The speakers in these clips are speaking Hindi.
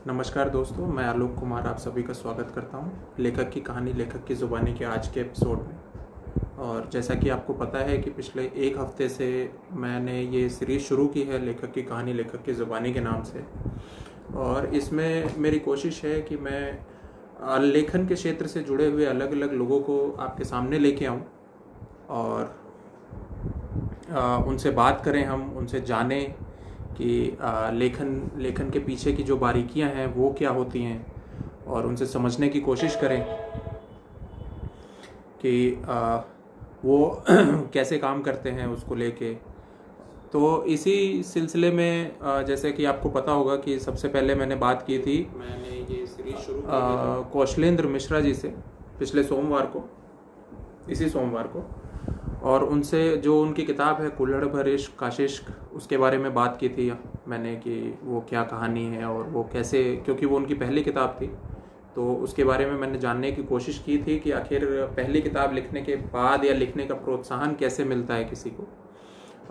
नमस्कार दोस्तों, मैं आलोक कुमार आप सभी का स्वागत करता हूं लेखक की कहानी लेखक की ज़ुबानी के आज के एपिसोड में। और जैसा कि आपको पता है कि पिछले एक हफ्ते से मैंने ये सीरीज़ शुरू की है लेखक की कहानी लेखक की ज़ुबानी के नाम से। और इसमें मेरी कोशिश है कि मैं लेखन के क्षेत्र से जुड़े हुए अलग अलग लोगों को आपके सामने लेके आऊं और उनसे बात करें, हम उनसे जानें कि लेखन के पीछे की जो बारीकियां हैं वो क्या होती हैं, और उनसे समझने की कोशिश करें कि वो कैसे काम करते हैं उसको लेके। तो इसी सिलसिले में जैसे कि आपको पता होगा कि सबसे पहले मैंने बात की थी, मैंने ये सीरीज शुरू की थी कौशलेंद्र मिश्रा जी से पिछले सोमवार को, इसी सोमवार को। और उनसे जो उनकी किताब है कुल्हड़ भर इश्क काशिश्क, उसके बारे में बात की थी मैंने कि वो क्या कहानी है और वो कैसे, क्योंकि वो उनकी पहली किताब थी तो उसके बारे में मैंने जानने की कोशिश की थी कि आखिर पहली किताब लिखने के बाद या लिखने का प्रोत्साहन कैसे मिलता है किसी को।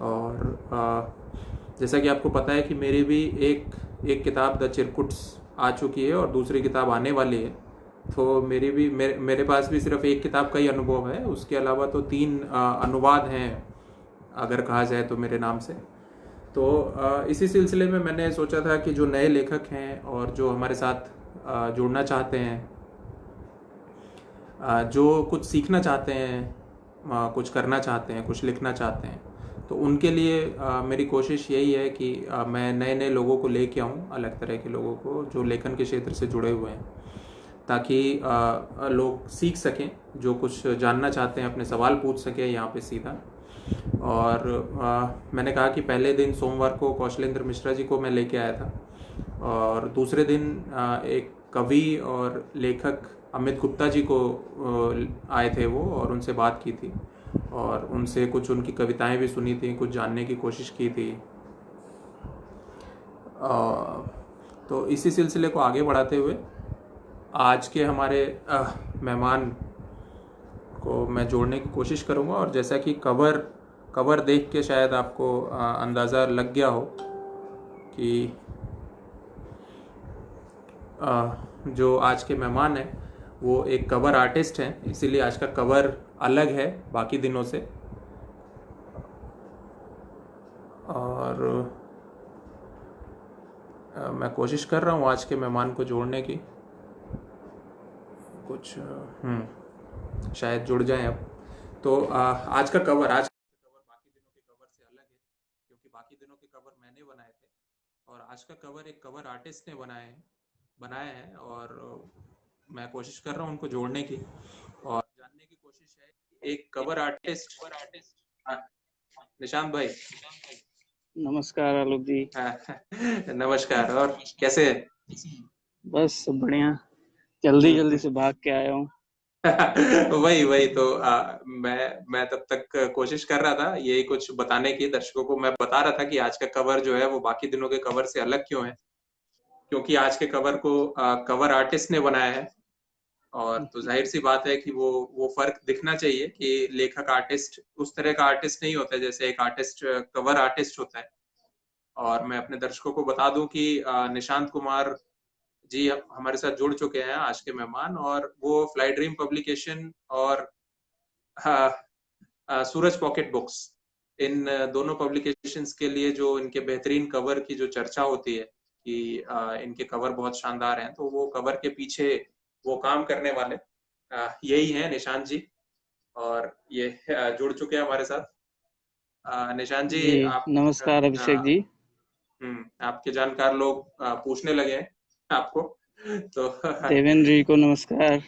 और जैसा कि आपको पता है कि मेरी भी एक किताब द चिरकुट्स आ चुकी है और दूसरी किताब आने वाली है। तो मेरे पास भी सिर्फ एक किताब का ही अनुभव है, उसके अलावा तो 3 अनुवाद हैं अगर कहा जाए तो मेरे नाम से। तो इसी सिलसिले में मैंने सोचा था कि जो नए लेखक हैं और जो हमारे साथ जुड़ना चाहते हैं, जो कुछ सीखना चाहते हैं, कुछ करना चाहते हैं, कुछ लिखना चाहते हैं, तो उनके लिए मेरी कोशिश यही है कि मैं नए नए लोगों को लेके आऊँ, अलग तरह के लोगों को जो लेखन के क्षेत्र से जुड़े हुए हैं, ताकि लोग सीख सकें, जो कुछ जानना चाहते हैं अपने सवाल पूछ सकें यहाँ पे सीधा। और मैंने कहा कि पहले दिन सोमवार को कौशलेंद्र मिश्रा जी को मैं लेके आया था, और दूसरे दिन एक कवि और लेखक अमित गुप्ता जी को आए थे वो, और उनसे बात की थी और उनसे कुछ उनकी कविताएं भी सुनी थी, कुछ जानने की कोशिश की थी। तो इसी सिलसिले को आगे बढ़ाते हुए आज के हमारे मेहमान को मैं जोड़ने की कोशिश करूंगा। और जैसा कि कवर देख के शायद आपको अंदाज़ा लग गया हो कि जो आज के मेहमान हैं वो एक कवर आर्टिस्ट हैं, इसीलिए आज का कवर अलग है बाकी दिनों से। और मैं कोशिश कर रहा हूँ आज के मेहमान को जोड़ने की, कुछ शायद जुड़ जाएं अब। तो आज का कवर बाकी दिनों के कवर से अलग है, क्योंकि बाकी दिनों के कवर मैंने बनाए थे और आज का कवर एक कवर आर्टिस्ट ने बनाया है। और मैं कोशिश कर रहा हूँ उनको जोड़ने की और जानने की कोशिश है कि एक कवर आर्टिस्ट निशांत भाई। नमस्कार आलोक जी। नमस्कार, और कैसे है? बस सब बढ़िया, जल्दी से भाग के आया हूँ। वही तो मैं तब तक कोशिश कर रहा था यही कुछ बताने की, दर्शकों को मैं बता रहा था कि आज का कवर जो है वो बाकी दिनों के कवर से अलग क्यों है, क्योंकि आज के कवर को कवर आर्टिस्ट ने बनाया है। और तो जाहिर सी बात है कि वो फर्क दिखना चाहिए कि लेखक आर्टिस्ट उस तरह का आर्टिस्ट नहीं होता है जैसे एक आर्टिस्ट कवर आर्टिस्ट होता है। और मैं अपने दर्शकों को बता दूं कि निशांत कुमार जी हमारे साथ जुड़ चुके हैं आज के मेहमान, और वो फ्लाई ड्रीम पब्लिकेशन और सूरज पॉकेट बुक्स, इन दोनों पब्लिकेशंस के लिए जो इनके बेहतरीन कवर की जो चर्चा होती है कि इनके कवर बहुत शानदार हैं, तो वो कवर के पीछे वो काम करने वाले यही हैं निशांत जी। और ये जुड़ चुके हैं हमारे साथ। निशांत जी, जी, आप नमस्कार अभिषेक जी। आपके जानकार लोग पूछने लगे हैं आपको तो देवेंद्र जी को नमस्कार।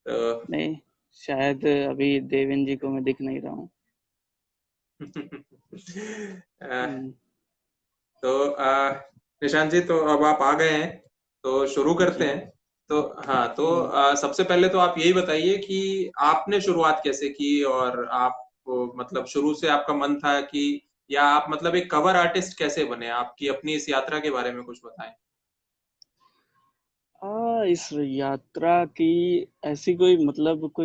तो नहीं, शायद अभी देवेंद्र जी को मैं दिख नहीं रहा हूँ। हम्म, तो निशांत जी, तो अब आप आ गए हैं तो शुरू करते जी। हैं। तो हाँ, तो सबसे पहले तो आप यही बताइए कि आपने शुरुआत कैसे की, और आप मतलब शुरू से आपका मन था कि, या आप मतलब एक कवर आर्टिस्ट कैसे बने, आपकी अपनी इस यात्रा के बारे में कुछ बताएं। इस यात्रा की ऐसी कोई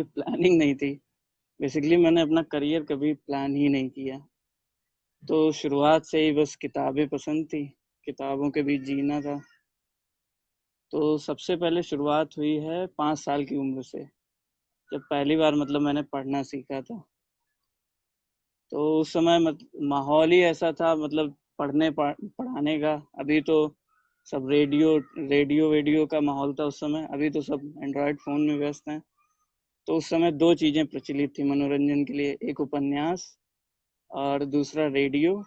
प्लानिंग नहीं थी। बेसिकली मैंने अपना करियर कभी प्लान ही नहीं किया, तो शुरुआत से ही बस किताबें पसंद थी। किताबों के बीच जीना था। तो सबसे पहले शुरुआत हुई है 5 साल की उम्र से, जब पहली बार मतलब मैंने पढ़ना सीखा था। तो उस समय माहौल ही ऐसा था, मतलब पढ़ाने का। अभी तो सब रेडियो रेडियो वेडियो का माहौल था उस समय, अभी तो सब एंड्रॉयड फ़ोन में व्यस्त हैं। तो उस समय 2 चीज़ें प्रचलित थी मनोरंजन के लिए, एक उपन्यास और दूसरा रेडियो।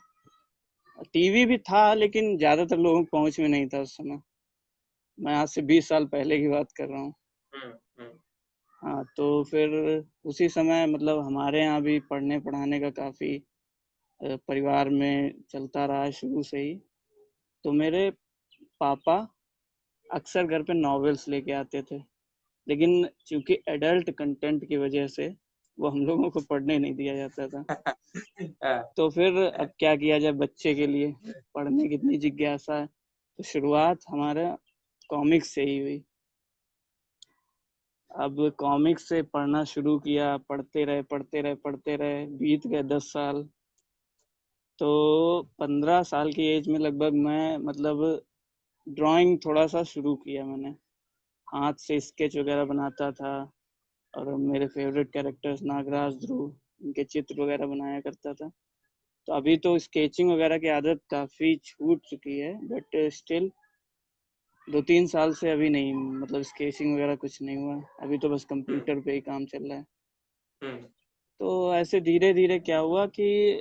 टीवी भी था लेकिन ज़्यादातर लोगों की पहुँच में नहीं था उस समय। मैं आज से 20 साल पहले की बात कर रहा हूँ। हम्म, हम्म, हाँ, तो फिर उसी समय मतलब हमारे यहाँ भी पढ़ने पढ़ाने का काफ़ी परिवार में चलता रहा है शुरू से ही। तो मेरे पापा अक्सर घर पे नॉवेल्स लेके आते थे, लेकिन चूंकि एडल्ट कंटेंट की वजह से वो हम लोगों को पढ़ने नहीं दिया जाता था। हाँ, तो फिर अब क्या किया जाए, बच्चे के लिए पढ़ने की इतनी जिज्ञासा है, तो शुरुआत हमारा कॉमिक्स से ही हुई। अब कॉमिक्स से पढ़ना शुरू किया, पढ़ते रहे पढ़ते रहे पढ़ते रहे, बीत गए 10 साल। तो 15 साल की एज में लगभग मैं मतलब ड्राइंग थोड़ा सा शुरू किया मैंने, हाथ से स्केच वगैरह बनाता था। और मेरे फेवरेट कैरेक्टर्स नागराज, ध्रुव, इनके चित्र वगैरह बनाया करता था। तो अभी तो स्केचिंग वगैरह की आदत काफ़ी छूट चुकी है, बट स्टिल 2-3 साल से अभी नहीं, मतलब स्केचिंग वगैरह कुछ नहीं हुआ। अभी तो बस हम्म, कंप्यूटर पे ही काम चल रहा है। हम्म, तो ऐसे धीरे धीरे क्या हुआ कि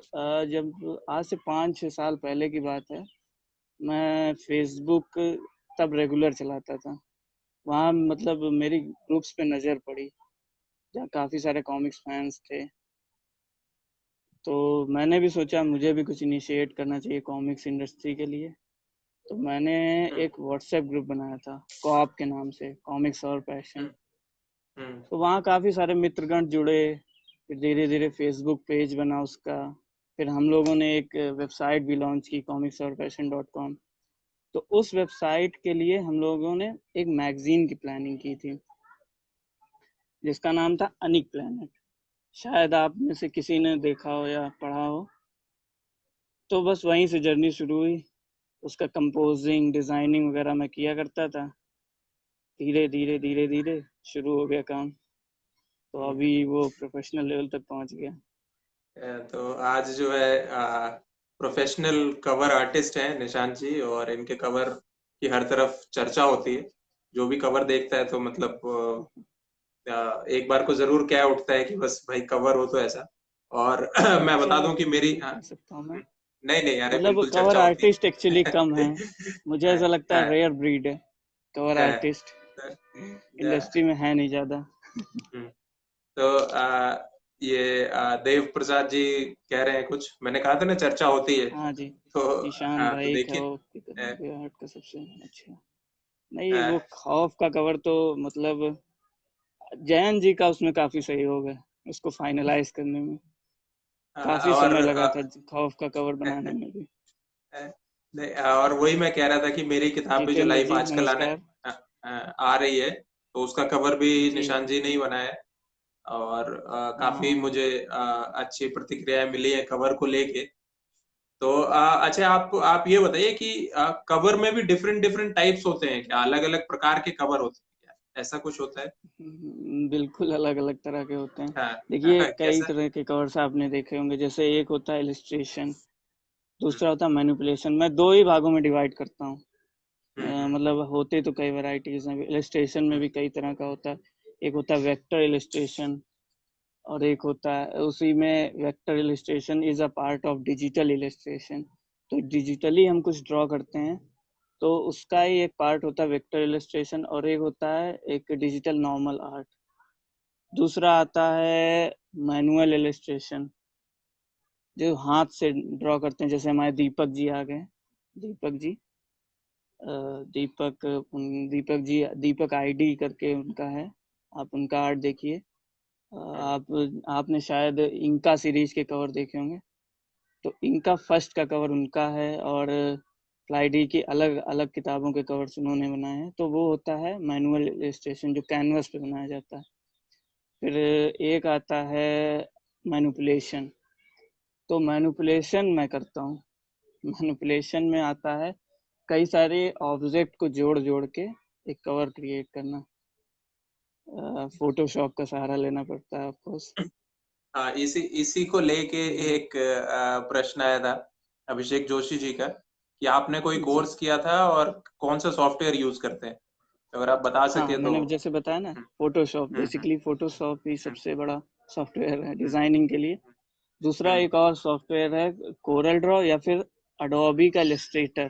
जब आज से 5-6 साल पहले की बात है, मैं फेसबुक तब रेगुलर चलाता था। वहाँ मतलब मेरी ग्रुप्स पे नज़र पड़ी, जहाँ काफ़ी सारे कॉमिक्स फैंस थे। तो मैंने भी सोचा मुझे भी कुछ इनिशिएट करना चाहिए कॉमिक्स इंडस्ट्री के लिए। तो मैंने हम्म, एक व्हाट्सएप ग्रुप बनाया था कॉप के नाम से, कॉमिक्स और पैशन। हम्म, हम्म, तो वहाँ काफ़ी सारे मित्रगण जुड़े। फिर धीरे धीरे फेसबुक पेज बना उसका। फिर हम लोगों ने एक वेबसाइट भी लॉन्च की, comicsourpassion.com। तो उस वेबसाइट के लिए हम लोगों ने एक मैगजीन की प्लानिंग की थी, जिसका नाम था अनिक प्लेनेट। शायद आप में से किसी ने देखा हो या पढ़ा हो। तो बस वहीं से जर्नी शुरू हुई। उसका कंपोजिंग डिज़ाइनिंग वगैरह मैं किया करता था। धीरे धीरे धीरे धीरे शुरू हो गया काम। तो हम्म। अभी वो प्रोफेशनल लेवल तक पहुंच गया। तो आज जो है प्रोफेशनल कवर आर्टिस्ट हैं निशांत जी, और इनके कवर की हर तरफ चर्चा होती है। जो भी कवर देखता है तो मतलब एक बार को जरूर क्या उठता है कि बस भाई कवर हो तो ऐसा। और मैं चर्चा बता दूं कि मेरी नहीं कह सकता हूँ मैं। नहीं नहीं, अरे मतलब बिल्कुल कवर चर्चा होती आर्टिस्ट एक्चुअली कम है। है। मुझे ऐसा लगता है रेयर ब्रीड है कवर है, आर्टिस्ट, है, इंडस्ट्री में है नहीं ज़्यादा। हम्म। तो ये देव प्रसाद जी कह रहे हैं कुछ, मैंने कहा था ना चर्चा होती है। हाँ जी। तो ईशान तो भाई देखिए खौफ की अ, किताबें आर्ट का सबसे अच्छा। नहीं, अ, वो खौफ का कवर तो मतलब जयंत जी का उसमें काफ़ी सहयोग है, उसको फाइनलाइज करने में। काफ़ी और समय लगा था खौफ का कवर बनाने में भी। नहीं, और वही मैं कह रहा था कि मेरी किताब भी जो जितेंद्र लाइफ जी आजकल नमस्कार। आ रही है, तो उसका कवर भी जी। निशान जी ने ही बनाया है। और काफी हाँ। मुझे अच्छी प्रतिक्रियाएं मिली है कवर को लेके। तो अच्छा, आप ये बताइए कि कवर में भी डिफरेंट डिफरेंट टाइप्स होते हैं क्या, अलग अलग प्रकार के कवर होते हैं क्या, ऐसा कुछ होता है? बिल्कुल अलग अलग तरह के होते हैं। हाँ, देखिए कई कैसा? तरह के कवर्स आपने देखे होंगे, जैसे एक होता है इलिस्ट्रेशन, हम्म, दूसरा होता है मैनिपुलेशन। मैं दो ही भागों में डिवाइड करता हूँ। हम्म, हम्म, मतलब होते तो कई वैरायटीज हैं, इलिस्ट्रेशन में हम्म, भी कई तरह का होता है। एक होता है वेक्टर इलिस्ट्रेशन, और एक होता है उसी में vector illustration is a part of digital illustration. तो डिजिटली हम कुछ ड्रॉ करते हैं, तो उसका ही एक पार्ट होता है वेक्टर इलिस्ट्रेशन, और एक होता है एक डिजिटल नॉर्मल आर्ट। दूसरा आता है मैनुअल इलिस्ट्रेशन, जो हाथ से ड्रॉ करते हैं। जैसे हमारे दीपक जी आ गए, दीपक जी, दीपक दीपक जी, दीपक आईडी करके उनका है। आप उनका आर्ट देखिए। हम्म, आप आपने शायद इंका सीरीज के कवर देखे होंगे। तो इनका फर्स्ट का कवर उनका है, और फ्लाईडी की अलग अलग किताबों के कवर्स उन्होंने बनाए हैं। तो वो होता है मैनुअल इलिस्ट्रेशन, जो कैनवस पे बनाया जाता है। फिर एक आता है मैनिपुलेशन। तो मैनिपुलेशन मैं करता हूँ। मैनिपुलेशन में आता है कई सारे ऑब्जेक्ट को जोड़ जोड़ के एक कवर क्रिएट करना। फोटोशॉप का सहारा लेना पड़ता है ऑफकोर्स। हाँ, इसी इसी को लेके एक प्रश्न आया था अभिषेक जोशी जी का कि आपने कोई जी। कोर्स किया था और कौन सा सॉफ्टवेयर यूज करते हैं, अगर आप बता हाँ, सके तो। मैंने जैसे बताया ना, फोटोशॉप, हम्म बेसिकली फोटोशॉप ही हम्म सबसे बड़ा सॉफ्टवेयर है हम्म डिजाइनिंग के लिए। दूसरा हम्म एक और सॉफ्टवेयर है कोरल ड्रॉ या फिर अडोबी का इलस्ट्रेटर।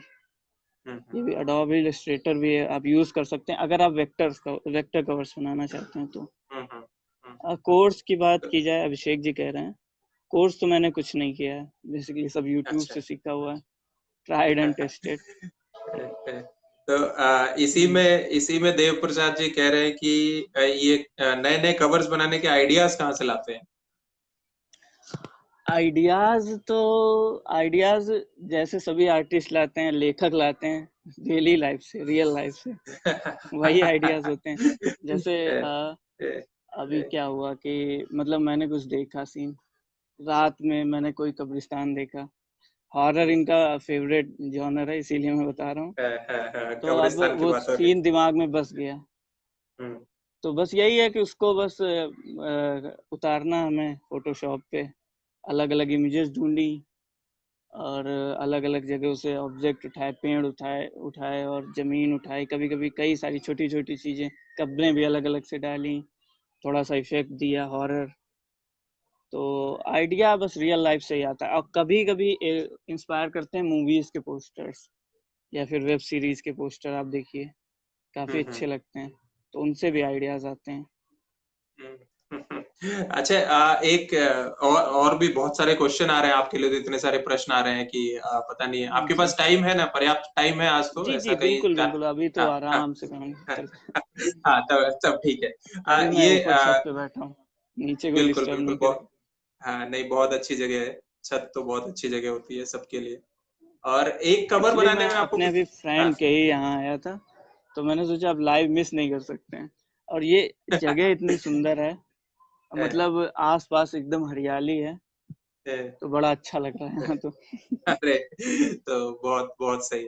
ये भी अडोबी इलस्ट्रेटर भी है, आप यूज कर सकते हैं अगर आप वेक्टर कवर्स बनाना चाहते हैं तो। हम्म हम्म हम्म। कोर्स की बात की जाए, अभिषेक जी कह रहे हैं, कोर्स तो मैंने कुछ नहीं किया है, बेसिकली सब यूट्यूब अच्छा। से सीखा हुआ है, ट्राइड एंड टेस्टेड। तो इसी में देव प्रसाद जी कह रहे हैं कि ये नए नए कवर्स बनाने के आइडियाज कहाँ से लाते हैं? आइडियाज जैसे सभी आर्टिस्ट लाते हैं, लेखक लाते हैं, डेली लाइफ से, रियल लाइफ से वही आइडियाज होते हैं। जैसे अभी क्या हुआ कि मतलब मैंने कुछ देखा सीन, रात में मैंने कोई कब्रिस्तान देखा। हॉरर इनका फेवरेट जॉनर है, इसीलिए मैं बता रहा हूँ। तो अब कब्रिस्तान की वो बात हो रही सीन दिमाग में बस गया। है। तो बस यही है कि उसको बस उतारना हमें फोटोशॉप पे, अलग अलग इमेजेस ढूंढी और अलग अलग जगहों से ऑब्जेक्ट उठाए, पेड़ उठाए उठाए और जमीन उठाई, कभी कभी कई सारी छोटी छोटी चीजें, कब्रें भी अलग अलग से डाली, थोड़ा सा इफेक्ट दिया हॉरर। तो आइडिया बस रियल लाइफ से ही आता है, और कभी कभी इंस्पायर करते हैं मूवीज के पोस्टर्स या फिर वेब सीरीज के पोस्टर, आप देखिए काफी अच्छे हम्म। लगते हैं, तो उनसे भी आइडियाज आते हैं। अच्छा, एक और भी बहुत सारे क्वेश्चन आ रहे हैं आपके लिए, तो इतने सारे प्रश्न आ रहे हैं कि पता नहीं है आपके जी पास टाइम है ना, पर्याप्त टाइम है आज, तो जी ऐसा जी, कहीं बिल्कुल बिल्कुल, अभी तो हाँ हाँ आराम से काम हाँ चल। हाँ, तब तब ठीक है। अभी मैं ये ऊपर छत पे बैठा हूँ, नीचे कोई बिल्कुल डिस्टर्ब बिल्कुल नहीं करे। बहुत, हाँ नहीं, बहुत अच्छी जगह है। छत तो बहुत अच्छी जगह होती है सबके लिए। और एक कवर एक्चुअली बनाने मैं में आपको अपने अभी हाँ फ्रेंड के ही यहाँ आया था, तो मैंने सोचा अब लाइव मिस नहीं कर सकते हैं। और ये जगह इतनी सुंदर है, मतलब आसपास एकदम हरियाली है, तो बड़ा अच्छा लग रहा है यहाँ तो। अरे, तो बहुत बहुत सही।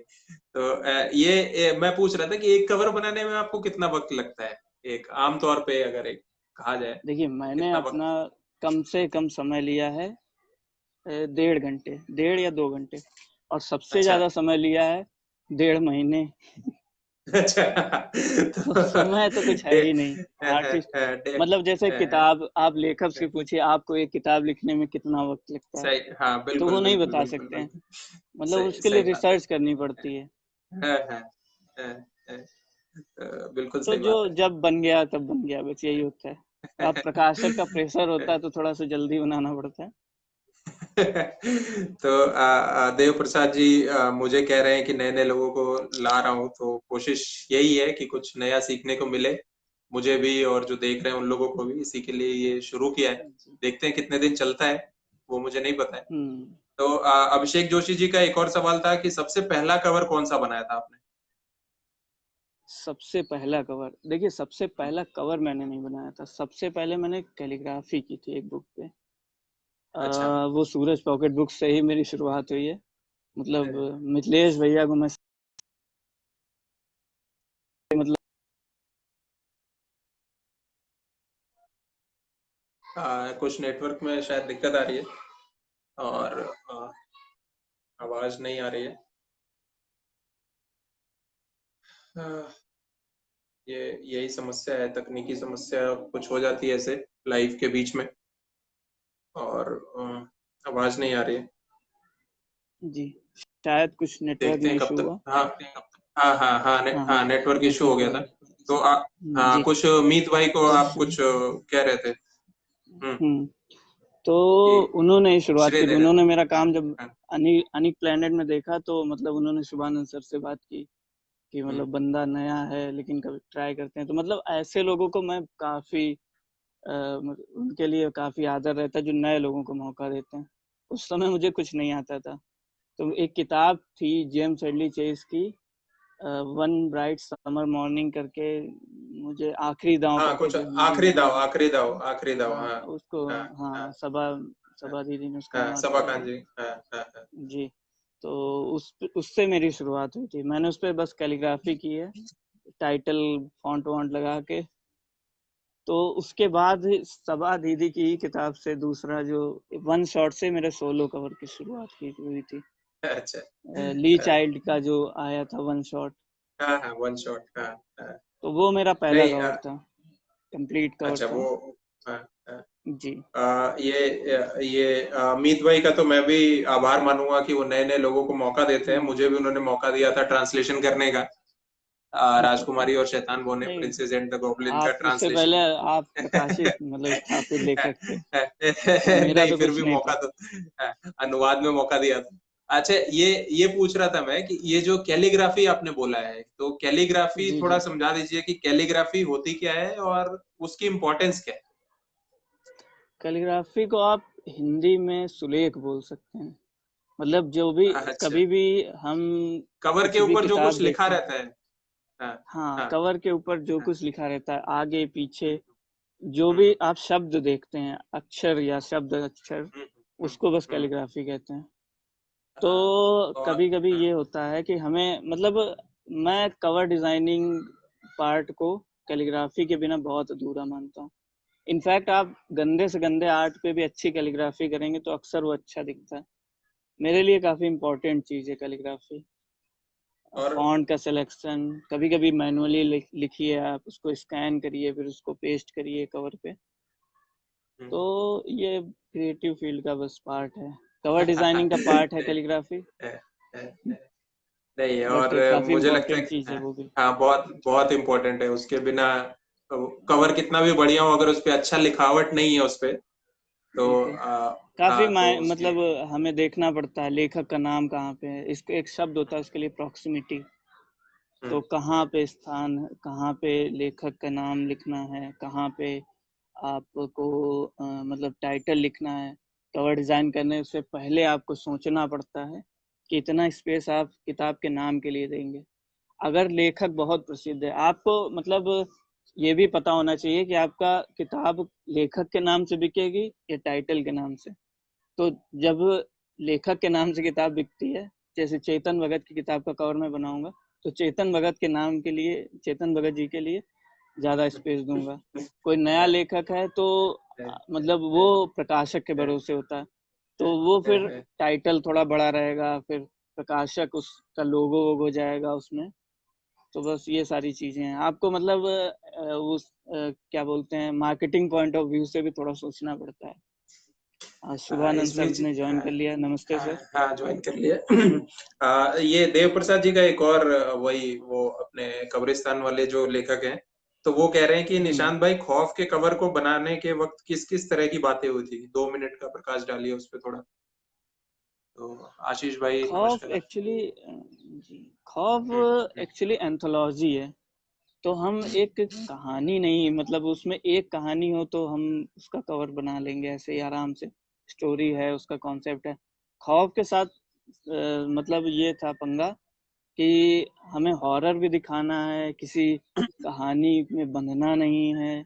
तो मैं पूछ रहा था कि एक कवर बनाने में आपको कितना वक्त लगता है, एक आम तौर पे अगर एक कहा जाए, देखिए, मैंने कितना वक्त? अपना कम से कम समय लिया है 1.5 घंटे, 1.5 या 2 घंटे, और सबसे अच्छा। ज्यादा समय लिया है 1.5 महीने। अच्छा। तो तो समय तो कुछ है डे, ही नहीं। आर्टिस्ट, डे, मतलब जैसे किताब, आप लेखक से पूछिए आपको एक किताब लिखने में कितना वक्त लगता है, सही, हाँ तो वो बिल्कुल नहीं बिल्कुल बता बिल्कुल सकते हैं, बिल्कुल। मतलब सही उसके लिए सही बात रिसर्च करनी पड़ती है। है। हाँ, हाँ, हाँ, बिल्कुल तो सही जो बात है। जब बन गया तब बन गया, बस यही होता है। अब प्रकाशक का प्रेशर होता है तो थोड़ा सा जल्दी बनाना पड़ता है। तो देव प्रसाद जी मुझे कह रहे हैं कि नए नए लोगों को ला रहा हूँ, तो कोशिश यही है कि कुछ नया सीखने को मिले मुझे भी, और जो देख रहे हैं उन लोगों को भी, इसी के लिए ये शुरू किया है। जी। देखते हैं कितने दिन चलता है, वो मुझे नहीं पता है। हम्म। तो अभिषेक जोशी जी का एक और सवाल था कि सबसे पहला कवर कौन सा बनाया था आपने? सबसे पहला कवर, देखिए सबसे पहला कवर मैंने नहीं बनाया था, सबसे पहले मैंने कैलीग्राफी की थी एक बुक पे। अच्छा। वो सूरज पॉकेट बुक से ही मेरी शुरुआत हुई है। मतलब मिथिलेश भैया को मैं, मतलब कुछ नेटवर्क में शायद दिक्कत आ रही है, और आवाज नहीं आ रही है। अ, ये यही समस्या है, तकनीकी समस्या कुछ हो जाती है ऐसे लाइव के बीच में, और आवाज नहीं आ रही है। जी, शायद कुछ नेटवर्क देखते में हैं कब इशू तक। हुआ। हाँ हाँ हाँ हाँ, हाँ हाँ, हाँ नेटवर्क इशू हो नेटवर्क गया था। प्रॉब्लम। तो हाँ, जी। कुछ मीत भाई को तो आप कुछ कह रहे थे। हम्म, तो कि उन्होंने ही शुरुआत श्रेय की थी। दे रहे उन्होंने थे। मेरा हाँ काम जब हाँ। अनिक प्लेनेट में देखा, तो मतलब उन्होंने शुभानंद सर से बात की कि हम्म मतलब बंदा नया है लेकिन कभी ट्राई करते हैं, तो मतलब ऐसे लोगों को मैं काफी उनके लिए काफी आदर रहता है जो नए लोगों को मौका देते हैं। उस समय मुझे कुछ नहीं आता था, तो एक किताब थी जेम्स हेडली चेज की, वन ब्राइट समर मॉर्निंग करके, मुझे आखिरी दांव हाँ, करके कुछ जो हिंदी में आखिरी दाव, है। आखिरी दाव, आखिरी दाव, हाँ हाँ उसको, हाँ हाँ हाँ सबा हाँ सबा दीदी ने उसका हाँ, अनुवाद सबा करा खान था। जी, हाँ हाँ हाँ। जी। तो उससे मेरी शुरुआत हुई थी। मैंने उस पर बस कैलीग्राफी की है, टाइटल फॉन्ट वॉन्ट लगा के। तो उसके बाद सबा दीदी की किताब से दूसरा जो वन शॉट से मेरे सोलो कवर की शुरुआत की हुई थी। अच्छा। ली चाइल्ड का जो आया था वन शॉट, हाँ हाँ, वन शॉट, हाँ हाँ। तो वो मेरा पहला नहीं, कवर था, कंप्लीट कवर अच्छा था। वो, हाँ हाँ। जी ये अमित भाई का तो मैं भी आभार मानूंगा कि वो नए नए लोगों को मौका देते हैं। मुझे भी उन्होंने मौका दिया था ट्रांसलेशन करने का। राजकुमारी और शैतान बोने नहीं, प्रिंसेस एंड द गॉब्लिन का आप उससे पहले ट्रांसलेशन। आप प्रकाशित मतलब स्थापित लेखक थे, मेरा नहीं, तो फिर कुछ भी नहीं मौका था। तो अनुवाद में मौका दिया था। अच्छा, ये पूछ रहा था मैं कि ये जो कैलीग्राफी आपने बोला है, तो कैलीग्राफी जी थोड़ा जी, समझा दीजिए कि कैलीग्राफी होती क्या है और उसकी इम्पोर्टेंस क्या कैलीग्राफी को आप हिंदी में सुलेख बोल सकते हैं। मतलब जो भी, है। अच्छा, कभी भी हम कवर के कुछ भी ऊपर जो किताब कुछ लिखा देखते हैं, रहता है। हाँ हाँ, हाँ कवर के ऊपर जो हाँ। कुछ लिखा रहता है, आगे पीछे जो हम्म भी हम्म आप शब्द देखते हैं, अक्षर या शब्द अक्षर, हम्म उसको बस हम्म। कैलीग्राफी कहते हैं। हाँ, तो और कभी कभी हाँ, ये होता है कि हमें मतलब, मैं कवर डिजाइनिंग पार्ट को कैलीग्राफी के बिना बहुत अधूरा मानता हूँ। इनफैक्ट आप गंदे से गंदे आर्ट पे भी अच्छी कैलीग्राफी करेंगे तो अक्सर वो अच्छा दिखता है। मेरे लिए काफी इंपॉर्टेंट चीज है कैलीग्राफी। और फॉन्ट का सिलेक्शन, कभी कभी मैनुअली लिखिए, आप उसको स्कैन करिए, फिर उसको पेस्ट करिए कवर पे। तो हम्म। ये क्रिएटिव फील्ड का बस पार्ट है, कवर डिजाइनिंग का पार्ट है कैलीग्राफी। नहीं, बट और काफी मुझे लगता है इंपॉर्टेंट कि चीज है वो भी। हाँ, बहुत बहुत इम्पोर्टेंट है। उसके बिना कवर कितना भी बढ़िया हो, अगर उस पे अच्छा लिखावट नहीं है उस पे, तो बिल्कुल, काफी हाँ, तो उसकी। मतलब हमें देखना पड़ता है लेखक का नाम कहाँ पे है, इसको एक शब्द होता है उसके लिए, प्रॉक्सिमिटी। तो हम्म कहाँ पे स्थान, कहाँ पे लेखक का नाम लिखना है, कहाँ पे आपको मतलब टाइटल लिखना है। कवर डिजाइन करने से पहले आपको सोचना पड़ता है कि इतना स्पेस आप किताब के नाम के लिए देंगे। अगर लेखक बहुत प्रसिद्ध है, आपको मतलब ये भी पता होना चाहिए कि आपका किताब लेखक के नाम से बिकेगी या टाइटल के नाम से। तो जब लेखक के नाम से किताब बिकती है, जैसे चेतन भगत की किताब का कवर मैं बनाऊंगा, तो चेतन भगत के नाम के लिए, चेतन भगत जी के लिए ज्यादा स्पेस दूंगा। कोई नया लेखक है तो मतलब वो प्रकाशक के भरोसे होता है, तो वो फिर टाइटल थोड़ा बड़ा रहेगा, फिर प्रकाशक उसका लोगो वोगो जाएगा उसमें। तो बस ये सारी चीजें हैं, आपको मतलब उस क्या बोलते हैं, मार्केटिंग पॉइंट ऑफ व्यू से भी थोड़ा सोचना पड़ता है। शुभानंद इसमें सर ने ज्वाइन कर लिया, नमस्ते हाँ सर। हाँ, ज्वाइन कर लिया। ये देव प्रसाद जी का एक और वही वो अपने कब्रिस्तान वाले जो लेखक हैं, तो वो कह रहे हैं कि हम्म। निशांत भाई, खौफ के कवर को बनाने के वक्त किस किस तरह की बातें हुई थी। 2 मिनट का प्रकाश डालिए उस पर थोड़ा। तो आशीष भाई, खौफ नमस्कार। एक्चुअली, जी, खौफ हम्म एक्चुअली एंथोलॉजी है। तो हम एक कहानी नहीं, मतलब उसमें एक कहानी हो तो हम उसका कवर बना लेंगे ऐसे ही आराम से। स्टोरी है, उसका कॉन्सेप्ट है। खौफ के साथ मतलब ये था पंगा कि हमें हॉरर भी दिखाना है, किसी कहानी में बंधना नहीं है।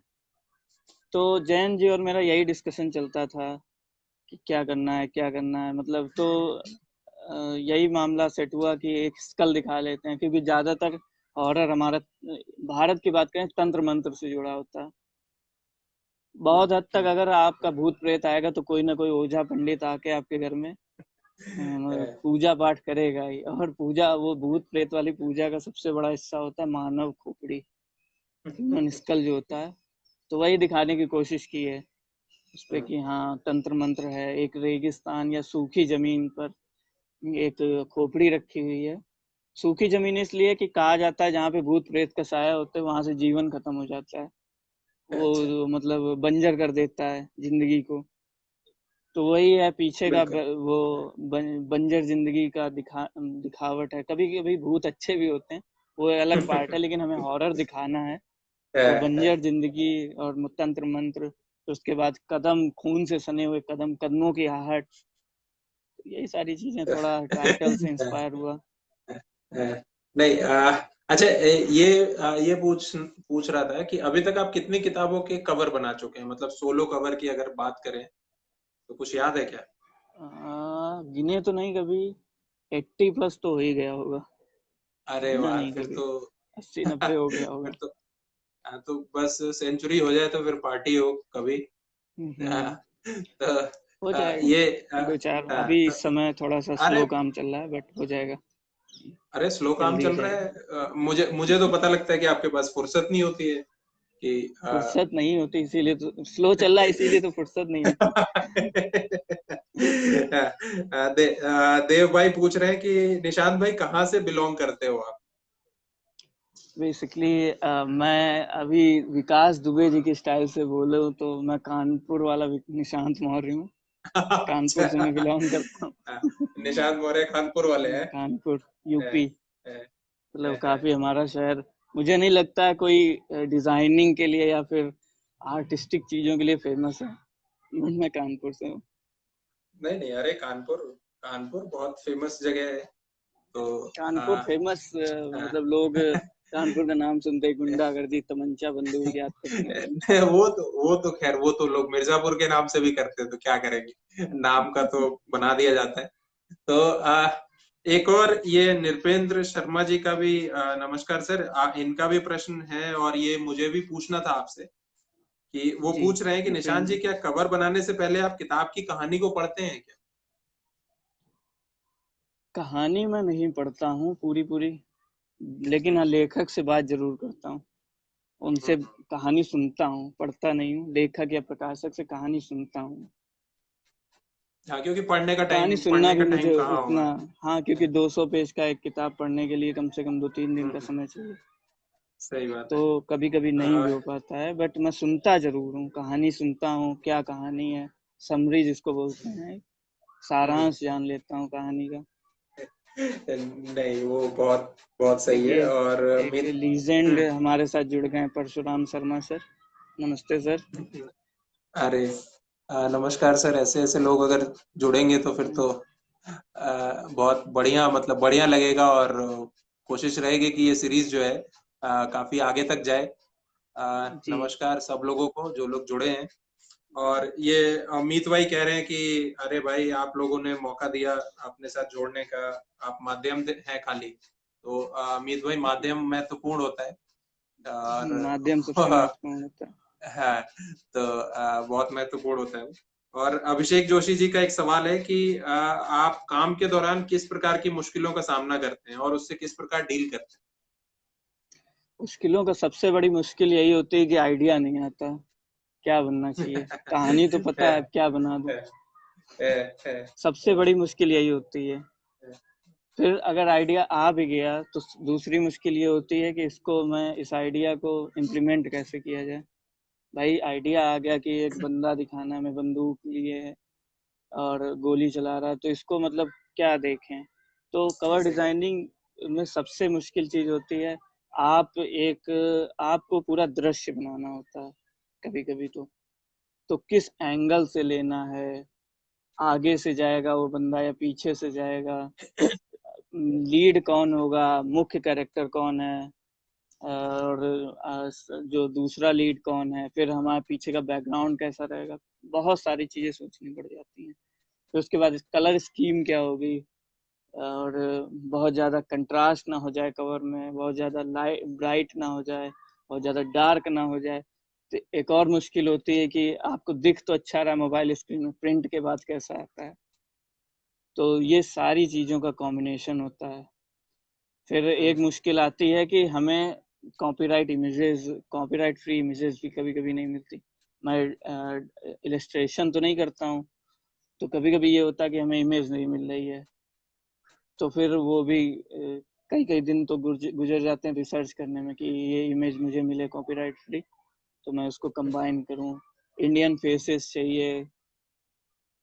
तो जैन जी और मेरा यही डिस्कशन चलता था कि क्या करना है, क्या करना है, मतलब तो यही मामला सेट हुआ कि एक स्कल दिखा लेते हैं, क्योंकि ज्यादातर हॉरर हमारा भारत की बात करें तंत्र मंत्र से जुड़ा होता है। बहुत हद तक अगर आपका भूत प्रेत आएगा तो कोई ना कोई ओझा पंडित आके आपके घर में पूजा पाठ करेगा ही। और पूजा, वो भूत प्रेत वाली पूजा का सबसे बड़ा हिस्सा होता है मानव खोपड़ी, ह्यूमन स्कल जो होता है। तो वही दिखाने की कोशिश की है उस पे कि हाँ, तंत्र मंत्र है। एक रेगिस्तान या सूखी जमीन पर एक खोपड़ी रखी हुई है। सूखी जमीन इसलिए कि कहा जाता है जहाँ पे भूत प्रेत का साया होता है वहां से जीवन खत्म हो जाता है, अच्छा, वो मतलब बंजर कर देता है जिंदगी को। तो वही है पीछे का बिल्कुल। वो बंजर जिंदगी का दिखावट है। कभी कभी भूत अच्छे भी होते हैं, वो अलग पार्ट है, लेकिन हमें हॉरर दिखाना है। तो बंजर जिंदगी और तंत्र मंत्र, तो उसके बाद कदम, खून से सने हुए कदम, कदमों की आहट, यही सारी चीजें थोड़ा टाइटल से इंस्पायर हुआ। नहीं, अच्छा, ये पूछ रहा था कि अभी तक आप कितनी किताबों के कवर बना चुके हैं, मतलब सोलो कवर की अगर बात करें, तो कुछ याद है क्या? गिने तो नहीं कभी, 80+ तो हो ही गया होगा, अरे इतना वाह, नहीं फिर कभी, तो 80-90 हो गया होगा। फिर तो हाँ, तो बस सेंचुरी हो जाए तो फिर पार्टी हो कभी। हम्म। हाँ, तो हो जाएगा, ये दो चार, हाँ, अभी तो इस समय थोड़ा सा अरे स्लो काम चल रहा है, बट हो जाएगा, अरे स्लो काम जल्दी हो चल रहा जाएगा। है। मुझे मुझे तो पता लगता है कि आपके पास फुर्सत नहीं होती है कि फुर्सत नहीं होती, इसीलिए तो स्लो चल रहा है, इसीलिए तो फुर्सत नहीं होती। देव भाई पूछ रहे हैं कि निशांत भाई कहाँ से बिलोंग करते हो आप? बेसिकली मैं अभी विकास दुबे जी के स्टाइल से बोले तो मैं कानपुर वाला निशांत मौर्य हूँ। कानपुर से मैं अच्छा, बिलोंग करता हूँ। निशांत मौर्य कानपुर वाले हैं। कानपुर, है, यूपी। है, मतलब है। काफी हमारा शहर, मुझे नहीं लगता है कोई डिजाइनिंग के लिए या फिर आर्टिस्टिक चीजों के लिए फेमस है। मैं कानपुर से हूँ। नहीं नहीं, अरे कानपुर कानपुर बहुत फेमस जगह है। तो कानपुर फेमस, आ, मतलब लोग कानपुर का नाम सुनते ही गुंडागर्दी, तमंचा, बंदूक याद करते हैं लोग। वो तो खैर वो तो लोग मिर्जापुर के नाम से भी करते हैं, तो क्या करेंगे, नाम का तो बना दिया जाता है। तो एक और ये नृपेंद्र शर्मा जी का भी नमस्कार सर, इनका भी प्रश्न है और ये मुझे भी पूछना था आपसे कि वो जी, पूछ रहे हैं कि निशांत नृपेंद्र जी, जी। क्या कवर बनाने से पहले आप किताब की कहानी को पढ़ते हैं क्या? कहानी मैं नहीं पढ़ता हूँ पूरी पूरी, लेकिन हाँ लेखक से बात जरूर करता हूँ, उनसे हम्म। कहानी सुनता हूँ, पढ़ता नहीं हूँ, लेखक या प्रकाशक से कहानी सुनता हूँ। हाँ, क्योंकि पढ़ने का कहानी टाइम सुनना पढ़ने भी का टाइम मुझे कहाँ उतना, होगा। हाँ, क्योंकि 200 पेज का एक किताब पढ़ने के लिए कम से कम 2-3 दिन का हम्म, समय चाहिए। सही बात तो है। कभी कभी नहीं भी आ, हो पाता है, बट मैं सुनता जरूर हूँ, कहानी सुनता हूँ, क्या कहानी है, समरी जिसको बोलते हैं, हम्म, सारांश जान लेता हूँ कहानी का। नहीं वो बहुत बहुत सही है। देखिए, और एक लीजेंड हम्म, हमारे साथ जुड़ गए हैं, परशुराम शर्मा सर। नमस्ते सर। अरे नमस्कार सर, ऐसे ऐसे लोग अगर जुड़ेंगे तो फिर तो बहुत बढ़िया, मतलब बढ़िया लगेगा। और कोशिश रहेगी कि ये सीरीज जो है काफी आगे तक जाए। जी। नमस्कार सब लोगों को जो लोग जुड़े हैं। और ये अमित भाई कह रहे हैं कि अरे भाई आप लोगों ने मौका दिया अपने साथ जोड़ने का, आप माध्यम है खाली। तो अमित भाई, माध्यम महत्वपूर्ण होता है। माध्यम सबसे और महत्वपूर्ण होता है। हाँ, तो बहुत महत्वपूर्ण होता है। और अभिषेक जोशी जी का एक सवाल है कि आप काम के दौरान किस प्रकार की मुश्किलों का सामना करते हैं और उससे किस प्रकार डील करते मुश्किलों का सबसे बड़ी मुश्किल यही होती है कि आइडिया नहीं आता, क्या बनना चाहिए, कहानी तो पता है, अब हैं? क्या बना दूं। है। सबसे बड़ी मुश्किल यही होती है। फिर अगर आइडिया आ भी गया तो दूसरी मुश्किल ये होती है कि इसको मैं, इस आइडिया को इम्प्लीमेंट कैसे किया जाए। भाई आइडिया आ गया कि एक बंदा दिखाना है, मैं बंदूक लिए है और गोली चला रहा है, तो इसको मतलब क्या देखें। तो कवर सही बात। डिजाइनिंग में सबसे मुश्किल चीज होती है, आप एक, आपको पूरा दृश्य बनाना होता है कभी कभी। तो किस एंगल से लेना है, आगे से जाएगा वो बंदा या पीछे से जाएगा, लीड कौन होगा, मुख्य कैरेक्टर कौन है, और जो दूसरा लीड कौन है, फिर हमारे पीछे का बैकग्राउंड कैसा रहेगा। बहुत सारी चीजें सोचनी पड़ जाती हैं। फिर उसके बाद कलर स्कीम क्या होगी, और बहुत ज़्यादा कंट्रास्ट ना हो जाए कवर में, बहुत ज़्यादा लाइट ब्राइट ना हो जाए, बहुत ज़्यादा डार्क ना हो जाए। तो एक और मुश्किल होती है कि आपको दिख तो अच्छा रहा है मोबाइल स्क्रीन में, प्रिंट के बाद कैसा आता है। तो ये सारी चीज़ों का कॉम्बिनेशन होता है। फिर हम्म, एक मुश्किल आती है कि हमें कॉपीराइट फ्री इमेजेस भी कभी कभी नहीं मिलती। मैं इलस्ट्रेशन तो नहीं करता हूँ, तो कभी कभी ये होता है कि हमें इमेज नहीं मिल रही है, तो फिर वो भी कई कई दिन तो गुजर जाते हैं रिसर्च करने में कि ये इमेज मुझे मिले कॉपीराइट फ्री, तो मैं उसको कंबाइन करूँ। इंडियन फेसेस चाहिए,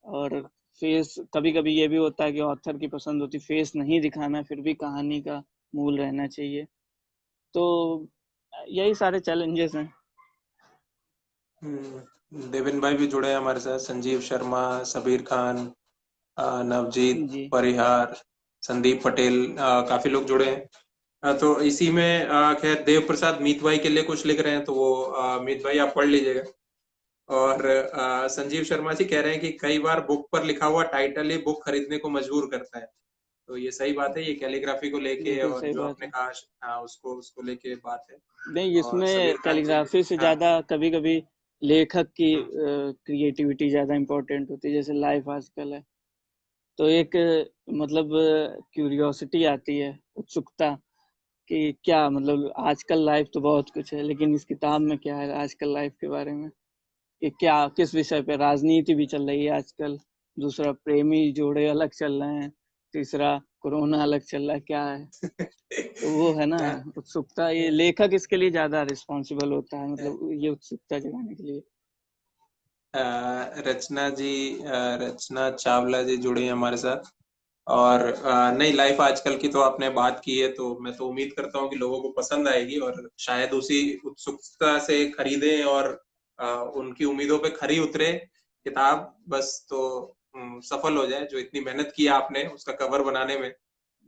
और फेस कभी कभी ये भी होता है कि ऑथर की पसंद होती, फेस नहीं दिखाना, फिर भी कहानी का मूल रहना चाहिए। तो यही सारे चैलेंजेस हैं। देविन भाई भी जुड़े हैं हमारे साथ, संजीव शर्मा, सबीर खान, नवजीत जी। परिहार, संदीप पटेल, काफी लोग जुड़े हैं। तो इसी में खैर देव प्रसाद मीत भाई के लिए कुछ लिख रहे हैं, तो वो मीत भाई आप पढ़ लीजिएगा। और संजीव शर्मा जी कह रहे हैं कि कई बार बुक पर लिखा हुआ टाइटल ही बुक खरीदने को मजबूर करता है। तो ये सही बात है, ये कैलीग्राफी को लेके बिल्कुल और सही जो बात आपने है। कहा, हाँ, उसको उसको लेके बात है। नहीं, और इसमें समीर खान जी ने, कैलीग्राफी से हाँ। ज़्यादा कभी-कभी लेखक की हम्म। क्रिएटिविटी ज़्यादा इम्पोर्टेंट होती है, जैसे लाइफ आजकल है। तो एक मतलब क्यूरियोसिटी आती है, उत्सुकता, कि क्या मतलब आजकल लाइफ तो बहुत कुछ है, लेकिन इस किताब में क्या है आजकल लाइफ के बारे में, कि क्या किस विषय पे, राजनीति भी चल रही है आजकल, दूसरा प्रेमी जोड़े अलग चल रहे हैं, तीसरा कोरोना अलग चल रहा है, क्या है। तो वो है ना उत्सुकता, ये लेखक इसके लिए ज्यादा रिस्पॉन्सिबल होता है, मतलब ये उत्सुकता जगाने के लिए। रचना जी, रचना चावला जी जुड़ी हैं हमारे साथ। और नई लाइफ आजकल की तो आपने बात की है, तो मैं तो उम्मीद करता हूँ कि लोगों को पसंद आएगी और शायद उसी उत्सुकता से खरीदें और उनकी उम्मीदों पे खरी उतरे किताब, बस तो सफल हो जाए। जो इतनी मेहनत की आपने उसका कवर बनाने में,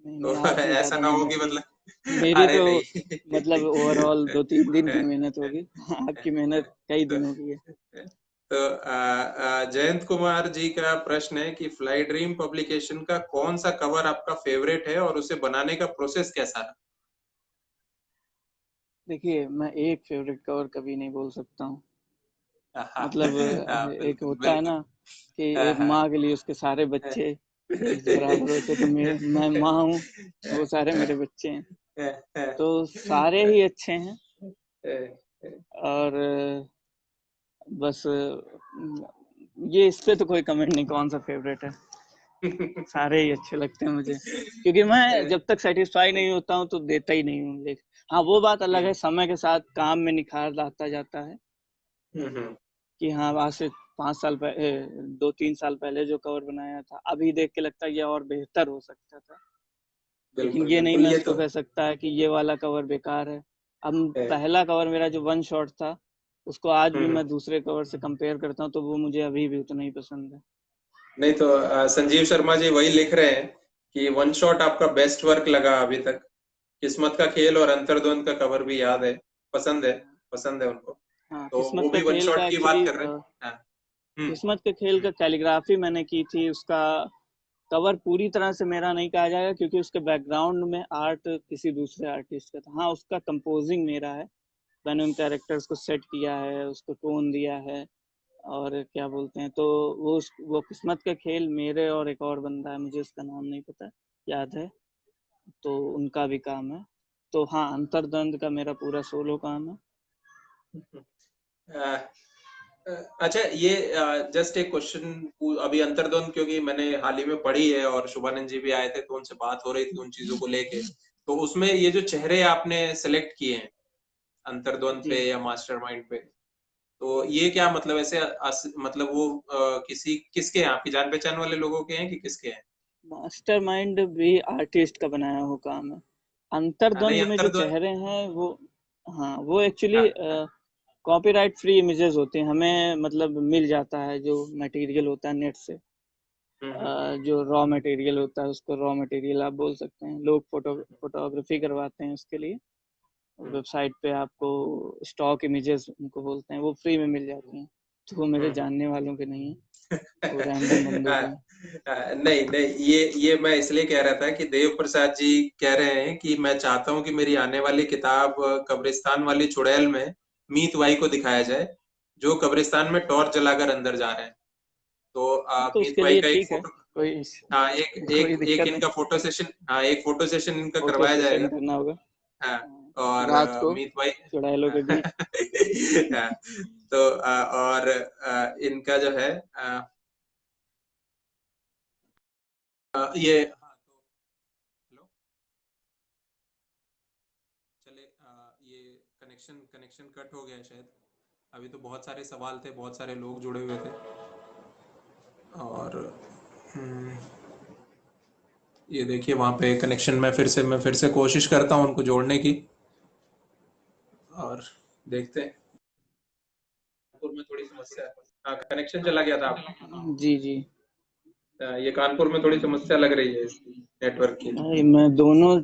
नहीं तो नहीं, आपने ऐसा ज्यादा ना हो मेहनत कि की। मतलब मेरी अरे तो नहीं। मतलब ओवरऑल 2-3 दिन की मेहनत होगी। आपकी मेहनत कई दिनों की है। तो जयंत कुमार जी का प्रश्न है कि फ्लाई ड्रीम पब्लिकेशन का कौन सा कवर आपका फेवरेट है और उसे बनाने का प्रोसेस कैसा देखिए, मैं एक फेवरेट कवर कभी नहीं बोल सकता हूँ। रहा? मतलब हाँ, एक बिल्कुल होता है बिल्कुल। ना कि हाँ, एक हाँ। माँ के लिए उसके सारे बच्चे एक बराबर होते, तो मैं माँ हूँ, वो सारे मेरे बच्चे हैं। तो सारे ही अच्छे हैं। और बस ये इस पे तो कोई कमेंट नहीं कौन सा फेवरेट है, सारे ही अच्छे लगते हैं मुझे, क्योंकि मैं जब तक सेटिस्फाई नहीं होता हूँ तो देता ही नहीं हूँ। हाँ, वो बात अलग है, समय के साथ काम में निखार आता जाता है, कि हाँ आज से 5 साल पहले, 2-3 साल पहले जो कवर बनाया था, अभी देख के लगता है ये और बेहतर हो सकता था। लेकिन बिल्कुल ये नहीं बिल्कुल, मैं ये उसको तो कह सकता है कि ये वाला कवर बेकार है। अब पहला कवर मेरा जो वन शॉट था, उसको आज भी हम्म। मैं दूसरे कवर से कंपेयर करता हूँ, तो वो मुझे अभी भी उतना ही पसंद है। नहीं तो संजीव शर्मा जी वही लिख रहे हैं कि वन शॉट आपका बेस्ट वर्क लगा अभी तक। किस्मत का खेल और अंतर्द्वंद का कवर भी याद है, पसंद है, पसंद है उनको। हाँ, तो किस्मत वो का भी वन खेल का शॉट की बात एक्चुअली, कर रहे हैं। हाँ। हम्म। किस्मत के खेल का कैलीग्राफी मैंने की थी, उसका कवर पूरी तरह से मेरा नहीं कहा जाएगा, क्योंकि उसके बैकग्राउंड में आर्ट किसी दूसरे आर्टिस्ट का था। हाँ, उसका कंपोजिंग मेरा है, मैंने उन कैरेक्टर्स को सेट किया है, उसको टोन दिया है, और क्या बोलते हैं, तो वो किस्मत का खेल मेरे और एक और बंदा है, मुझे उसका नाम नहीं पता, याद है, तो उनका भी काम है। तो हाँ, अंतर्द्वंद का मेरा पूरा सोलो काम है। अ, अच्छा, ये जस्ट एक क्वेश्चन अभी अंतर्द्वंद, क्योंकि मैंने हाल ही में पढ़ी है और शुभानंद जी भी आए थे तो उनसे बात हो रही थी उन चीजों को लेके। तो उसमें ये जो चेहरे आपने सेलेक्ट किए हैं अंतर्द्वंद जी, पे या मास्टरमाइंड पे, तो ये क्या मतलब ऐसे मतलब वो किसी किसके हैं, आपकी जान पहचान वाले लोगों के हैं कि किसके हैं? मास्टरमाइंड भी आर्टिस्ट का बनाया हुआ काम है। नहीं, अंतर्द्वंद में जो अंतर्द्वंद। चेहरे हैं वो, हाँ, वो एक्चुअली हाँ, हाँ। कॉपीराइट फ्री इमेजेस होते हैं, हमें मतलब मिल जाता है जो मटेरियल होता है नेट से। जो रॉ मटेरियल होता है उसको रॉ मटेरियल आप बोल सकते हैं। लोग फोटोग्राफी करवाते हैं उसके लिए, हम्म, वेबसाइट पे आपको स्टॉक इमेजेस उनको बोलते हैं, वो फ्री में मिल जाती हैं। तो वो मेरे हम्म। जानने वालों के नहीं है, वो रैंडम बंदों के हैं। नहीं नहीं, ये मैं इसलिए कह रहा था कि देव प्रसाद जी कह रहे हैं कि मैं चाहता हूं कि मेरी आने वाली किताब कब्रिस्तान वाली चुड़ैल में मीत भाई को दिखाया जाए, जो कब्रिस्तान में टॉर्च जलाकर अंदर जा रहे हैं। तो हाँ, तो मीत उसके भाई लिए का एक ठीक है, फोटो, कोई हाँ, एक कोई एक एक दिक्कत नहीं। इनका फोटो सेशन, हाँ, एक फोटो सेशन इनका फोटो करवाया सेशन जाएगा। करना होगा हाँ। और रात को मीत भाई, चुड़ैलों के बीच। हाँ, तो और इनका जो है ये, हाँ, तो हेलो, चले, ये कनेक्शन कनेक्शन कट हो गया है शायद। अभी तो बहुत सारे सवाल थे, बहुत सारे लोग जुड़े हुए थे। और हम्म, ये देखिए वहाँ पे कनेक्शन में मैं फिर से कोशिश करता हूँ उनको जोड़ने की, और देखते हैं। कानपुर में थोड़ी समस्या है। हाँ, कनेक्शन चला गया था आपका। जी जी। ये कानपुर में थोड़ी समस्या लग रही है इसकी, नेटवर्क की। नहीं, मैं दोनों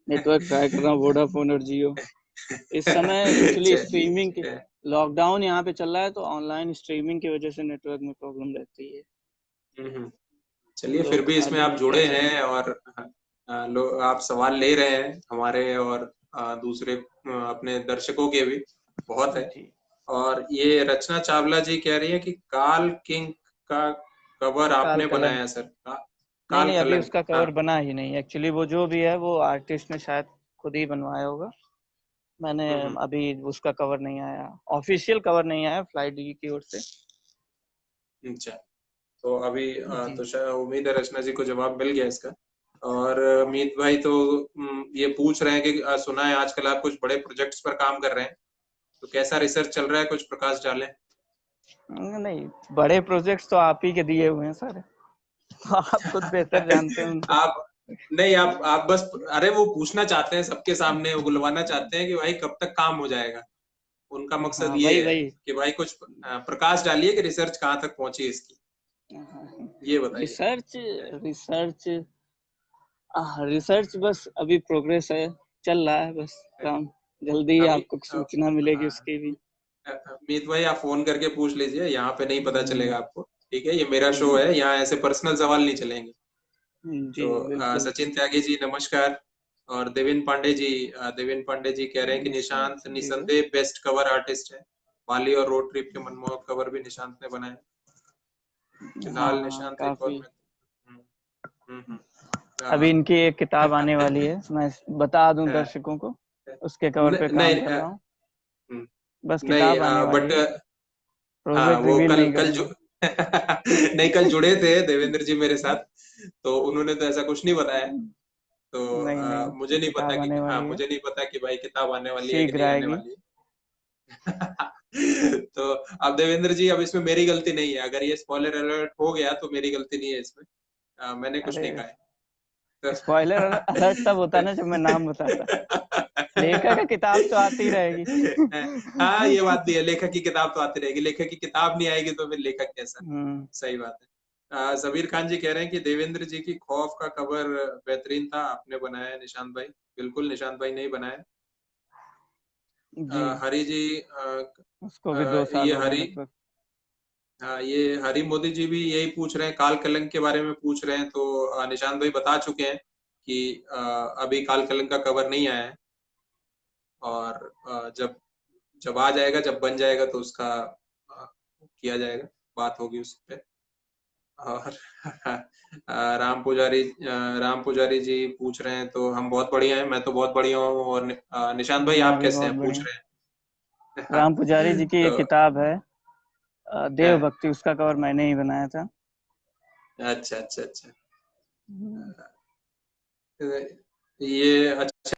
नेटवर्क ट्राई कर रहा हूँ, वोडाफोन और जियो। इस समय एक्चुअली स्ट्रीमिंग के, चलिए। लॉकडाउन यहाँ पे चल रहा है, तो ऑनलाइन स्ट्रीमिंग की वजह से नेटवर्क में प्रॉब्लम रहती है। हम्म, चलिए, फिर लोग भी इसमें खाली आप हैं, क्या जुड़े करें। हैं और आप सवाल ले रहे हैं हमारे और दूसरे अपने दर्शकों के भी, बहुत है। जी। और ये रचना चावला जी कह रही है कि काल किंग का कवर काल आपने कलंक। बनाया सर, नहीं काल नहीं, अभी कलंक, उसका हाँ। कवर बना ही नहीं एक्चुअली। वो जो भी है वो आर्टिस्ट ने शायद खुद ही बनवाया होगा। मैंने हम्म। अभी उसका कवर नहीं आया, ऑफिशियल कवर नहीं आया फ्लाइट डी की ओर से। अच्छा, तो अभी जी। तो शायद उम्मीद है रचना जी को जवाब मिल गया इसका। और मीत भाई तो ये पूछ रहे हैं कि सुना है आजकल आप कुछ बड़े प्रोजेक्ट्स पर काम कर रहे हैं, तो कैसा रिसर्च चल रहा है, कुछ प्रकाश डालें। नहीं, बड़े प्रोजेक्ट्स तो आप ही के दिए हुए हैं सर। तो आप खुद बेहतर जानते हैं उनको। आप नहीं, आप बस, अरे वो पूछना चाहते हैं सबके सामने, वो बुलवाना चाहते हैं कि भाई कब तक काम हो जाएगा। उनका मकसद हाँ, ये वही है वही। कि भाई कुछ प्रकाश डालिए कि रिसर्च कहाँ तक पहुंची इसकी, ये बताइए। रिसर्च रिसर्च रिसर्च बस अभी प्रोग्रेस है, चल रहा है बस काम। जल्दी ही अभी आपको सूचना मिलेगी उसकी भी। मीत भाई आप फोन करके पूछ लीजिए, यहाँ पे नहीं पता हम्म, चलेगा आपको। ठीक है, ये मेरा शो है, यहाँ ऐसे पर्सनल सवाल नहीं चलेंगे। जी तो बिल्कुल। सचिन त्यागी जी नमस्कार। और देवेन पांडे जी कह रहे हैं कि निशांत जी है। निसंदेह बेस्ट कवर आर्टिस्ट है। बाली और रोड ट्रिप के मनमोहक कवर भी निशांत ने बनाए। फिलहाल हाँ निशांत एक और काफी। में। हम्म। हम्म। अभी इनकी एक किताब आने वाली है, मैं बता दूं हाँ, दर्शकों को। उसके कवर पे नहीं, काम कर रहा हूँ। बस नहीं, किताब आने वाली बट है। हाँ, प्रोजेक्ट वो रिवील कल नहीं कल करूंगा। नहीं, कल जुड़े थे देवेंद्र जी मेरे साथ, तो उन्होंने तो ऐसा कुछ नहीं बताया। तो नहीं नहीं, मुझे नहीं पता किताब कि, आने हाँ, वाली है, मुझे नहीं पता कि भाई किताब आने वाली है कि शीघ्र नहीं आने आएगी। वाली है। तो अब देवेंद्र जी, अब इसमें मेरी गलती नहीं है, अगर ये स्पॉइलर अलर्ट हो गया तो मेरी गलती नहीं है इसमें। मैंने कुछ अरे, नहीं कहा है स्पॉइलर अलर्ट तब होता ना जब मैं नाम बताता। लेखक का किताब तो आती रहेगी। हाँ, ये बात भी है, लेखक की किताब तो आती रहेगी, लेखक की किताब नहीं आएगी तो फिर लेखक कैसा। हम्म। सही बात है। जबीर खान जी कह रहे हैं कि देवेंद्र जी की खौफ का कवर बेहतरीन था, आपने बनाया है निशांत भाई। बिल्कुल, निशांत भाई ने ही बनाया। जी, हरि जी, उसको भी 2 साल ये हो गए हरि, लगभग। हाँ, ये हरि मोदी जी भी यही पूछ रहे हैं, काल कलंक के बारे में पूछ रहे हैं। तो निशांत भाई बता चुके हैं कि अभी काल कलंक का कवर नहीं आया है। और जब जब आ जाएगा, जब बन जाएगा तो उसका किया जाएगा, बात होगी उस पे। और राम पुजारी जी पूछ रहे हैं, तो हम बहुत बढ़िया हैं, मैं तो बहुत बढ़िया हूँ। और निशांत भाई मैं आप भी कैसे बहुत हैं, पूछ बढ़िया। रहे हैं। हाँ, राम पुजारी जी की एक तो किताब है, देव हाँ, भक्ति, उसका कवर मैंने ही बनाया था। अच्छा, अच्छा, अच्छा। ये अच्छा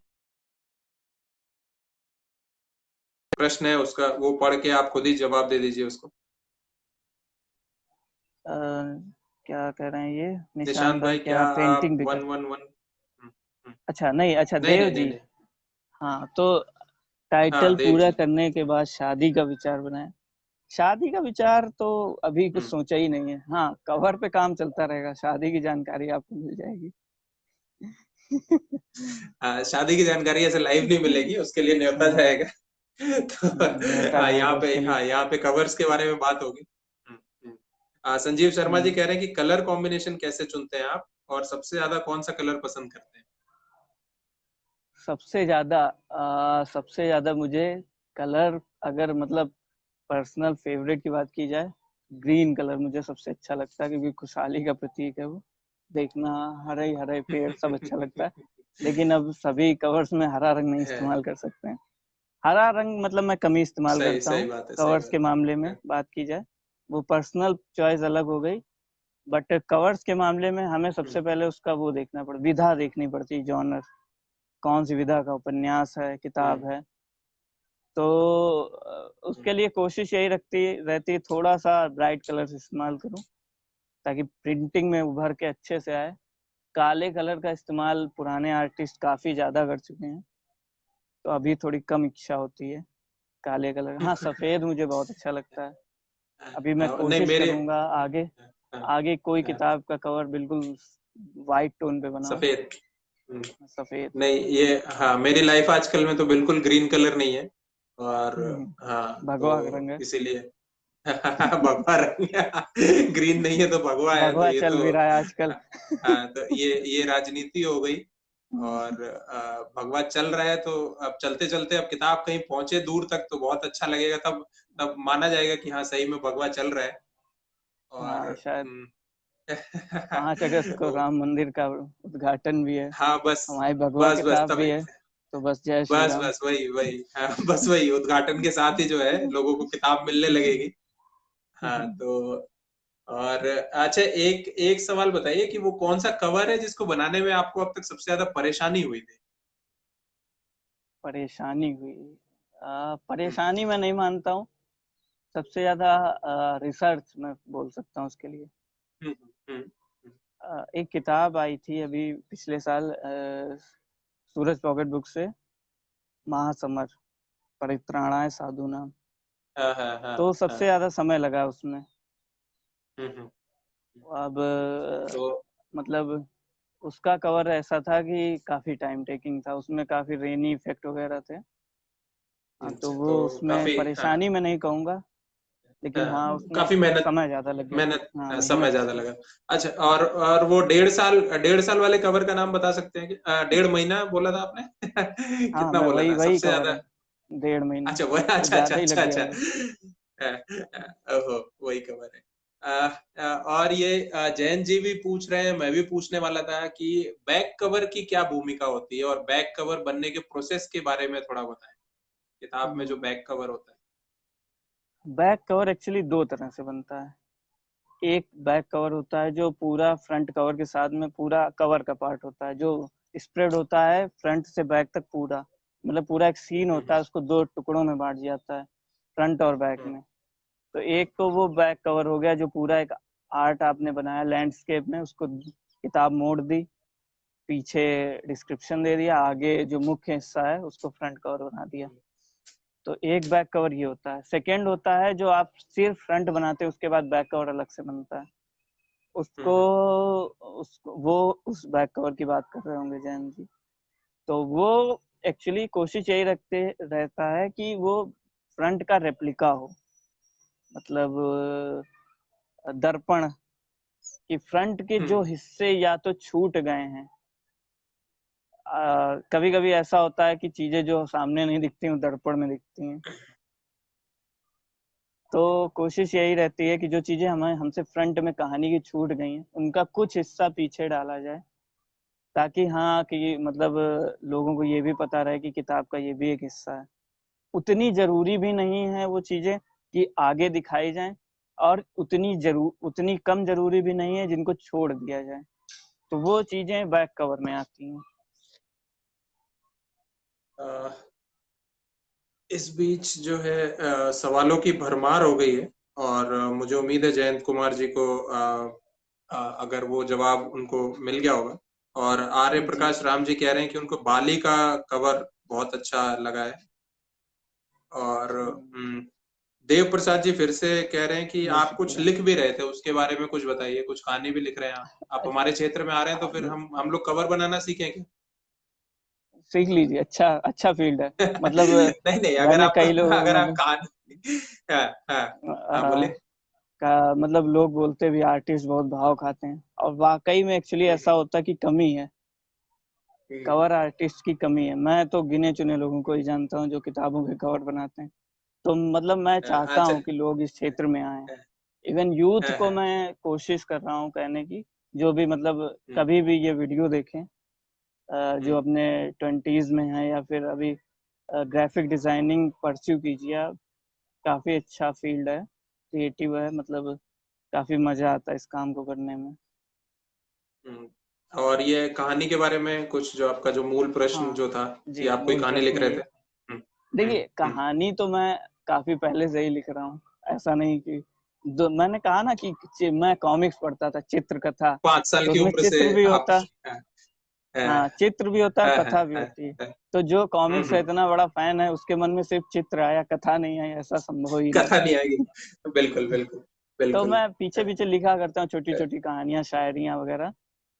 प्रश्न है, उसका वो पढ़ के आप खुद ही जवाब दे दीजिए उसको। अ, क्या कह रहे हैं ये, निशांत निशांत भाई भाई, क्या क्या आप पेंटिंग भी कर। 111? अच्छा नहीं, अच्छा नहीं, देव नहीं, नहीं, जी। नहीं। हाँ तो हाँ, टाइटल देव पूरा जी। करने के बाद शादी का विचार बनाया। शादी का विचार तो अभी कुछ हम्म। सोचा ही नहीं है। हाँ, कवर पे काम चलता रहेगा, शादी की जानकारी आपको मिल जाएगी। शादी की जानकारी ऐसे लाइव नहीं मिलेगी, उसके लिए न्योता हाँ, जाएगा। तो न्योता हाँ, जाएगा उसके लिए। यहाँ पे कवर्स के बारे में बात होगी। संजीव शर्मा जी हम्म, कह रहे हैं कि कलर कॉम्बिनेशन कैसे चुनते हैं आप, और सबसे ज्यादा कौन सा कलर पसंद करते हैं। सबसे ज्यादा मुझे कलर, अगर मतलब पर्सनल फेवरेट की बात की जाए, ग्रीन कलर मुझे सबसे अच्छा लगता है, क्योंकि खुशहाली का प्रतीक है वो। देखना, हरे हरे पेड़ सब अच्छा लगता है। लेकिन अब सभी कवर्स में हरा रंग नहीं है, इस्तेमाल कर सकते हैं। हरा रंग मतलब मैं कम ही इस्तेमाल सही करता सही हूँ। बात है, सही कवर्स के बात मामले में है। बात की जाए, वो पर्सनल चॉइस अलग हो गई। बट कवर्स के मामले में हमें सबसे पहले उसका वो देखना पड़ता, विधा देखनी पड़ती, जॉनर, कौन सी विधा का उपन्यास है, किताब हम्म। है। तो उसके लिए कोशिश यही रखती रहती है, थोड़ा सा ब्राइट कलर इस्तेमाल करूं, ताकि प्रिंटिंग में उभर के अच्छे से आए। काले कलर का इस्तेमाल पुराने आर्टिस्ट काफी ज्यादा कर चुके हैं, तो अभी थोड़ी कम इच्छा होती है काले कलर। हाँ, सफेद मुझे बहुत अच्छा लगता है। अभी मैं नहीं, कोशिश मेरे करूंगा आगे, आगे कोई किताब का कवर बिल्कुल वाइट टोन पे बनाऊं, सफेद। हम्म, सफेद। नहीं, ये हाँ, मेरी लाइफ आजकल में तो बिल्कुल ग्रीन कलर नहीं है। और हाँ, भगवा तो रंग है। इसीलिए भगवा रंग ग्रीन नहीं है तो भगवा है, तो भगवा ये चल तो भी रहा है आजकल। तो ये राजनीति हो गई। और भगवा चल रहा है, तो अब चलते चलते अब किताब कहीं पहुंचे दूर तक तो बहुत अच्छा लगेगा, तब तब माना जाएगा कि हाँ सही में भगवा चल रहा है। और हाँ शायद हम्म, 5 अगस्त को राम मंदिर का उद्घाटन भी है, हाँ बस हमारी भगवा बस बस किताब तब भी है, तो बस जय श्री बस राम। बस वही वही हाँ, बस वही उद्घाटन के साथ ही जो है लोगों को किताब मिलने लगेगी। हाँ तो और अच्छा, एक एक सवाल बताइए कि वो कौन सा कवर है जिसको बनाने में आपको अब तक सबसे ज्यादा परेशानी हुई थी? परेशानी हुई, हम्म परेशानी मैं नहीं मानता हूँ। सबसे ज्यादा रिसर्च मैं बोल सकता हूँ उसके लिए। हम्म हम्म एक किताब आई थी अभी पिछले साल, सूरज पॉकेट बुक से, महासमर परित्राणाय साधुनाम। हाँ हाँ हाँ तो हाँ सबसे ज्यादा समय लगा उसमें। हम्म हम्म, अब तो मतलब उसका कवर ऐसा था कि काफी टाइम टेकिंग था, उसमें काफी रेनी इफेक्ट वगैरह थे। हाँ, तो अच्छा, वो तो उसमें काफी हाँ, परेशानी में नहीं कहूंगा, लेकिन हाँ हाँ, उसमें काफी मेहनत समय ज्यादा लग गया। मेहनत हाँ समय मेहनत ज्यादा थी। लगा। अच्छा, और वो 1.5 साल वाले कवर का नाम बता सकते हैं कि 1.5 महीना बोला था आपने? हाँ कितना मैं बोला वही था वही सबसे कवर ज्यादा? है, 1.5 महीना। अच्छा वो कुछ अच्छा अच्छा ज्यादा ही लग अच्छा गया अच्छा वो। ओहो, वही खबर है। और ये जैन जी भी पूछ रहे हैं, मैं भी पूछने वाला था कि बैक कवर की क्या भूमिका होती है, और बैक कवर बनने के प्रोसेस के बारे में थोड़ा बताएं, किताब में जो बैक कवर होता है। बैक कवर एक्चुअली दो तरह से बनता है। एक बैक कवर होता है जो पूरा फ्रंट कवर के साथ में पूरा कवर का पार्ट होता है, जो स्प्रेड होता है फ्रंट से बैक तक पूरा, मतलब पूरा एक सीन होता हम्म है, उसको दो टुकड़ों में बांट जाता है, फ्रंट और बैक हम्म में। तो एक तो वो बैक कवर हो गया जो पूरा एक आर्ट आपने बनाया लैंडस्केप में, उसको किताब मोड़ दी, पीछे डिस्क्रिप्शन दे दिया, आगे जो मुख्य हिस्सा है उसको फ्रंट कवर बना दिया। तो एक बैक कवर ये होता है। सेकंड होता है जो आप सिर्फ फ्रंट बनाते हैं, उसके बाद बैक कवर अलग से बनता है। उसको हम्म उसको वो उस बैक कवर की बात कर रहे होंगे जैन जी। तो वो एक्चुअली कोशिश यही रखते रहता है कि वो फ्रंट का रेप्लिका हो, मतलब दर्पण, कि फ्रंट के जो हम्म हिस्से या तो छूट गए हैं। कभी कभी ऐसा होता है कि चीजें जो सामने नहीं दिखती हैं दर्पण में दिखती हैं। तो कोशिश यही रहती है कि जो चीजें हमें हमसे फ्रंट में कहानी की छूट गई हैं उनका कुछ हिस्सा पीछे डाला जाए, ताकि हाँ कि मतलब लोगों को ये भी पता रहे कि किताब का ये भी एक हिस्सा है। उतनी जरूरी भी नहीं है वो चीजें कि आगे दिखाई जाएं, और उतनी कम जरूरी भी नहीं है जिनको छोड़ दिया जाए। तो वो चीजें बैक कवर में आती हैं। अ, इस बीच जो है सवालों की भरमार हो गई है, और मुझे उम्मीद है जयंत कुमार जी को अगर वो जवाब उनको मिल गया होगा। और आर्य जी। प्रकाश राम जी कह रहे हैं कि उनको बाली का कवर बहुत अच्छा लगा है। और देव प्रसाद जी फिर से कह रहे हैं कि बहुत आप कुछ शुक्रिया। लिख भी रहे थे, उसके बारे में कुछ बताइए, कुछ कहानी भी लिख रहे हैं आप हमारे क्षेत्र में आ रहे हैं तो फिर हम लोग कवर बनाना सीखेंगे। सीख लीजिए, अच्छा अच्छा फील्ड है। मतलब नहीं नहीं, मैंने कई लोग अगर आप मतलब कहानी हाँ हाँ हाँ आ, बोलिए। का मतलब लोग बोलते भी आर्टिस्ट बहुत भाव खाते हैं, और वाकई में एक्चुअली ऐसा होता है कि कमी है, हम्म, कवर आर्टिस्ट की कमी है। मैं तो गिने चुने लोगों को ही जानता हूँ जो किताबों के कवर बनाते हैं। तो मतलब मैं चाहता अच्छा हूँ कि लोग इस क्षेत्र में आए। हाँ, इवन यूथ हाँ, को हाँ, मैं कोशिश कर रहा हूँ कहने की, जो भी मतलब हम्म, कभी भी ये वीडियो देखें, जो हम्म, अपने 20s में है या फिर अभी ग्राफिक डिजाइनिंग परस्यू कीजिए आप। काफी अच्छा फील्ड है, क्रिएटिव है, मतलब काफी मजा आता है इस काम को करने में। हम्म। और ये कहानी के बारे में कुछ, जो आपका जो मूल प्रश्न हाँ जो था कि जी, आप कोई मूल कहानी लिख प्रश्न रहे ये। थे। हम्म, देखिए कहानी तो मैं काफी पहले से ही लिख रहा हूँ, ऐसा नहीं कि मैंने कहा ना कि मैं कॉमिक्स पढ़ता था, चित्र कथा। 5 साल तो की उसमें उम्र से चित्र भी आप होता, हाँ, हाँ, हाँ चित्र भी होता है और हाँ, हाँ, कथा भी हाँ, होती है। हाँ, तो जो कॉमिक्स का हम्म, इतना बड़ा फैन है उसके मन में सिर्फ चित्र आया, कथा नहीं आई, ऐसा संभव ही नहीं कथा है। नहीं आएगी। बिल्कुल बिल्कुल तो बिल्कुल। मैं पीछे पीछे लिखा करता हूँ छोटी छोटी कहानियां, शायरियां वगैरह।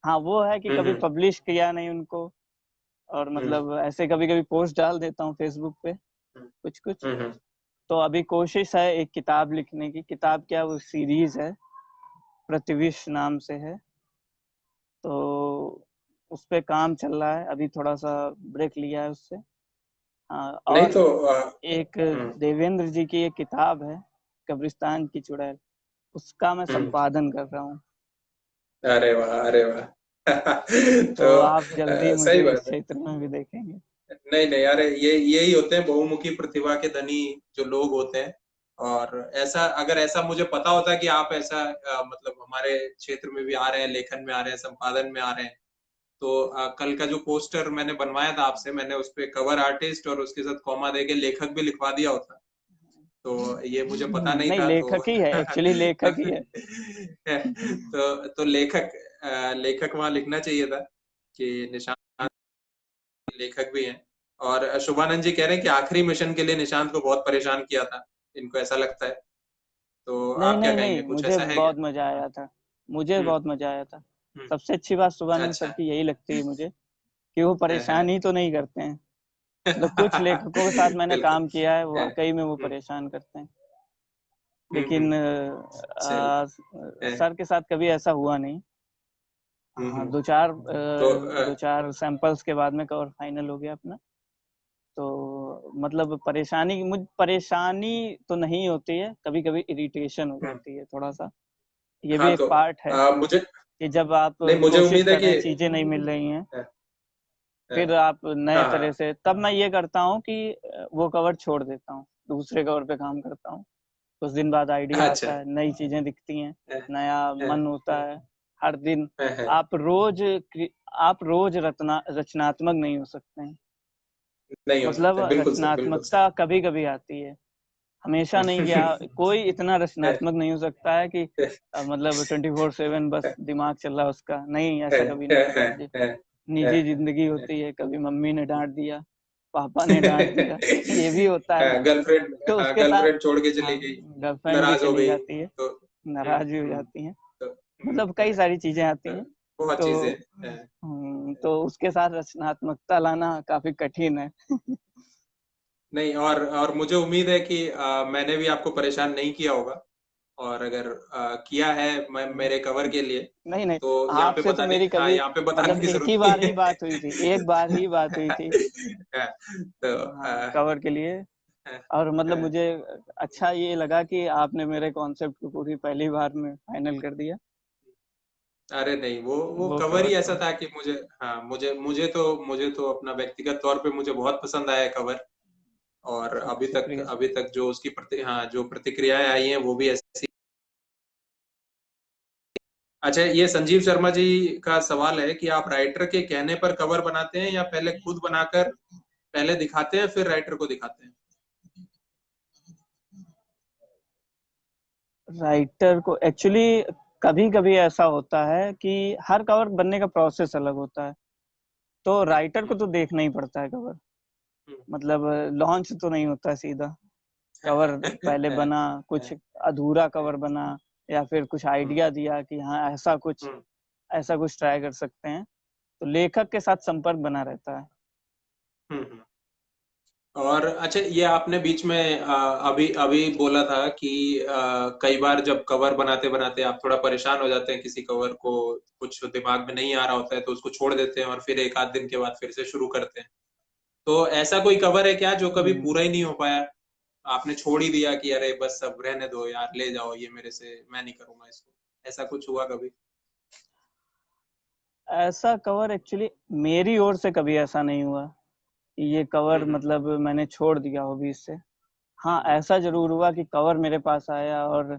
हाँ वो है कि कभी हम्म पब्लिश किया नहीं उनको, और हम्म मतलब ऐसे कभी कभी पोस्ट डाल देता हूँ फेसबुक पे, हम्म कुछ कुछ। हम्म तो अभी कोशिश है एक किताब लिखने की। किताब क्या, वो सीरीज है, प्रतिविश नाम से है। तो उस पे काम चल रहा है, अभी थोड़ा सा ब्रेक लिया है उससे। हाँ, नहीं और तो एक हम्म देवेंद्र जी की एक किताब है, कब्रिस्तान की चुड़ैल, उसका मैं हम्म। संपादन कर रहा हूँ। अरे वाह, अरे वाह। तो तो आप जल्दी सही मुझे इस बात है। क्षेत्र में भी देखेंगे। नहीं नहीं, अरे ये यही होते हैं बहुमुखी प्रतिभा के धनी जो लोग होते हैं। और ऐसा, अगर ऐसा मुझे पता होता कि आप ऐसा मतलब हमारे क्षेत्र में भी आ रहे हैं, लेखन में आ रहे हैं, संपादन में आ रहे हैं, तो कल का जो पोस्टर मैंने बनवाया था आपसे, मैंने उस पे कवर आर्टिस्ट और उसके साथ कॉमा देके लेखक भी लिखवा दिया होता। तो ये मुझे पता नहीं नहीं, था तो लेखक ही है, एक्चुअली लेखक ही है। तो लेखक, लेखक वहां लिखना चाहिए था कि निशांत लेखक भी हैं। और शुभानंद जी कह रहे हैं कि आखिरी मिशन के लिए निशांत को बहुत परेशान किया था, इनको ऐसा लगता है। तो नहीं आप क्या नहीं कहेंगे, नहीं, कुछ मुझे ऐसा है क्या? बहुत मजा आया था। मुझे हम्म बहुत मजा आया था। हम्म। सबसे अच्छी बात सुभानंद सर अच्छा। की यही लगती है मुझे, कि वो है, है। परेशान ही तो नहीं करते हैं। मतलब कुछ लेखकों के साथ मैंने बिल्कुल। काम किया है, वो है। वाकई में वो परेशान करते हैं। लेकिन हम्म। चल। है। सर के साथ कभी ऐसा हुआ नहीं। हाँ, हम्म। तो दो चार सैंपल्स के बाद में कवर फाइनल हो गया अपना। तो मतलब परेशानी तो नहीं होती है, कभी कभी इरिटेशन हो हम्म, जाती है थोड़ा सा। ये भी हाँ एक तो पार्ट है, मुझे, कि जब आप नहीं मुझे कोशिश उम्मीद है कर रहे कि हैं, चीजें नहीं मिल रही हैं, है, है, फिर आप नए हाँ तरह हाँ। से, तब मैं ये करता हूँ कि वो कवर छोड़ देता हूँ, दूसरे कवर पे काम करता हूँ। कुछ दिन बाद आइडिया अच्छा। आता है, नई चीजें दिखती हैं, है, नया है, मन होता है हर दिन। है। आप रोज आप रोज रचनात्मक नहीं हो सकते हैं। नहीं हो मतलब सकते, बिल्कुल सही, बिल्कुल सही। रचनात्मकता कभी कभी आती है, हमेशा नहीं। गया कोई इतना है, रचनात्मक नहीं हो सकता है कि मतलब 24/7 बस दिमाग चल रहा है उसका, नहीं, है, ऐसा कभी है, नहीं होता है, मुझे। है, निजी जिंदगी है। होती है, कभी मम्मी ने डांट दिया, पापा ने डांट दिया, ये भी होता है। गर्लफ्रेंड, तो हाँ उसके साथ, गर्लफ्रेंड छोड़ के चली हाँ, गई, गर्लफ्रेंड भी नाराज हो चली गई जाती है, तो नाराज भी हो जाती हैं, तो मतलब कई सारी चीजें आती हैं। बहुत तो चीजें हैं। तो उसके साथ रचनात्मकता लाना काफी कठिन है। नहीं, और मुझे उम्मीद है कि मैंने भी आपको परेशान नहीं किया होगा। और अगर किया है मैं मेरे कवर के लिए, नहीं नहीं, तो यहाँ पे आपसे तो बताने, मेरी हाँ कभी, यहाँ पे बताने मतलब की एक जरूरत ही नहीं बार ही बात हुई थी, एक बार ही बात हुई थी। है। तो हाँ, कवर के लिए। अ, और मतलब अ, मुझे अच्छा ये लगा कि आपने मेरे कॉन्सेप्ट को पूरी पहली बार में फाइनल कर दिया। अरे नहीं, वो वो कवर कवर ही तो ऐसा था कि मुझे, हाँ मुझे तो अपना व्यक्तिगत तौर पे मुझे बहुत पसंद आया है कवर। और शुक्रिया। अभी तक जो उसकी हाँ जो प्रतिक्रियाएं आई हैं वो भी ऐसी। अच्छा, ये संजीव शर्मा जी का सवाल है कि आप राइटर के कहने पर कवर बनाते हैं या पहले खुद बनाकर पहले दिखाते हैं फिर राइटर को दिखाते हैं? राइटर को एक्चुअली कभी कभी ऐसा होता है कि हर कवर बनने का प्रोसेस अलग होता है, तो राइटर को हम्म, तो देखना ही पड़ता है कवर। हम्म, मतलब लॉन्च तो नहीं होता है सीधा। कवर पहले बना, कुछ अधूरा कवर बना, या फिर कुछ हम्म, आइडिया दिया कि हाँ हम्म, ऐसा कुछ ट्राई कर सकते हैं, तो लेखक के साथ संपर्क बना रहता है। हम्म। और अच्छा, ये आपने बीच में अभी अभी बोला था कि कई बार जब कवर बनाते बनाते आप थोड़ा परेशान हो जाते हैं, किसी कवर को कुछ दिमाग में नहीं आ रहा होता है तो उसको छोड़ देते हैं और फिर एक आध दिन के बाद फिर से शुरू करते हैं। तो ऐसा कोई कवर है क्या जो कभी हम्म, पूरा ही नहीं हो पाया? आपने छोड़ ही दिया कि अरे बस अब रहने दो यार, ले जाओ ये मेरे से, मैं नहीं करूंगा इसको। ऐसा कुछ हुआ कभी? ऐसा कवर एक्चुअली मेरी ओर से कभी ऐसा नहीं हुआ कि ये कवर हम्म मतलब मैंने छोड़ दिया हो भी इससे। हाँ, हम्म। ऐसा जरूर हुआ कि कवर मेरे पास आया और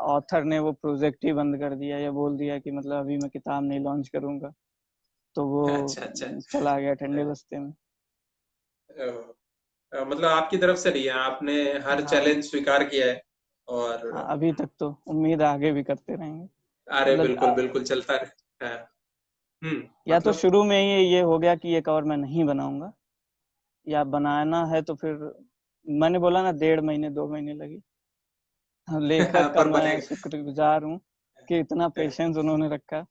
ऑथर ने वो प्रोजेक्ट ही बंद कर दिया, या बोल दिया कि मतलब अभी मैं किताब नहीं लॉन्च करूंगा, तो वो अच्छा अच्छा। चला गया ठंडे अ, बस्ते में। मतलब आपकी तरफ से नहीं है, आपने हर हाँ चैलेंज स्वीकार किया है। और हाँ, अभी तक तो उम्मीद है आगे भी करते रहेंगे। अरे मतलब बिल्कुल बिल्कुल, चलता रहे। या तो मतलब शुरू में ही ये हो गया कि ये कवर मैं नहीं बनाऊंगा, या बनाना है तो फिर मैंने बोला ना, 1.5 महीने 2 महीने लगे। लेखक का पर मैं बनेगा शुक्रगुजार हूँ कि इतना पेशेंस उन्होंने रखा,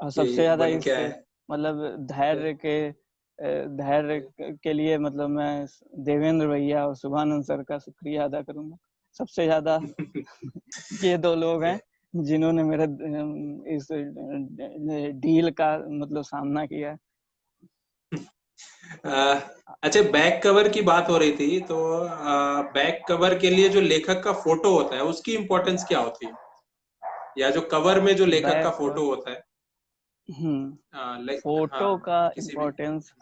और सबसे कि ज्यादा बन इस क्या है। मतलब धैर्य के धैर्य के लिए मतलब मैं देवेंद्र भैया और शुभानंद सर का शुक्रिया अदा करूंगा सबसे ज्यादा। ये 2 लोग हैं जिन्होंने मेरे इस डील का मतलब सामना किया है। अच्छा, बैक कवर की बात हो रही थी, तो बैक कवर के लिए जो लेखक का फोटो होता है उसकी इम्पोर्टेंस क्या होती है, या जो कवर में जो लेखक का बैक कवर, फोटो होता है? लाइक, हाँ, फोटो का किसी भी, इम्पोर्टेंस,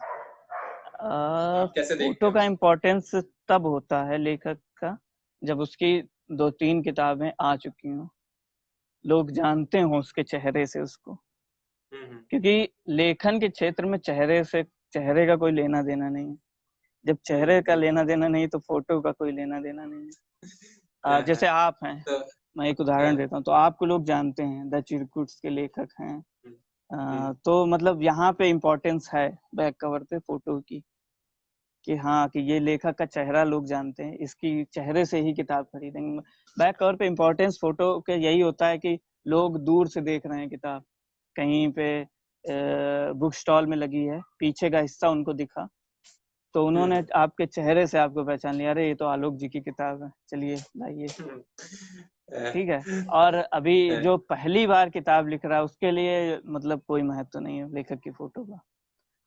आप कैसे देखते फोटो हैं का उसको? इम्पोर्टेंस तब होता है लेखक का जब उसकी 2-3 किताबें आ चुकी हों, लोग जानते हों उसके चेहरे से उसको, हम्म। क्योंकि लेखन के क्षेत्र में चेहरे का कोई लेना देना नहीं है। जब चेहरे का बिल्कुल। लेना देना नहीं तो फोटो का कोई लेना देना नहीं है। हाँ, हाँ, जैसे आप हैं, तो मैं एक हाँ, उदाहरण देता हूँ, तो आपको लोग जानते हैं, द चिरकुट्स के लेखक हैं। हम्म, हम्म, तो मतलब यहाँ पे इम्पोर्टेंस है बैक कवर पे फोटो की, कि हाँ कि ये लेखक का चेहरा लोग जानते हैं, इसकी चेहरे से ही किताब खरीदेंगे। बैक कवर पे इम्पोर्टेंस फोटो के यही होता है कि लोग दूर से देख रहे हैं किताब, कहीं पे बुक स्टॉल में लगी है, पीछे का हिस्सा उनको दिखा तो हम्म, उन्होंने आपके चेहरे से आपको पहचान लिया, अरे ये तो आलोक जी की किताब है, चलिए लाइए। ठीक है। और अभी जो पहली बार किताब लिख रहा है उसके लिए मतलब कोई महत्व नहीं है लेखक की फोटो का।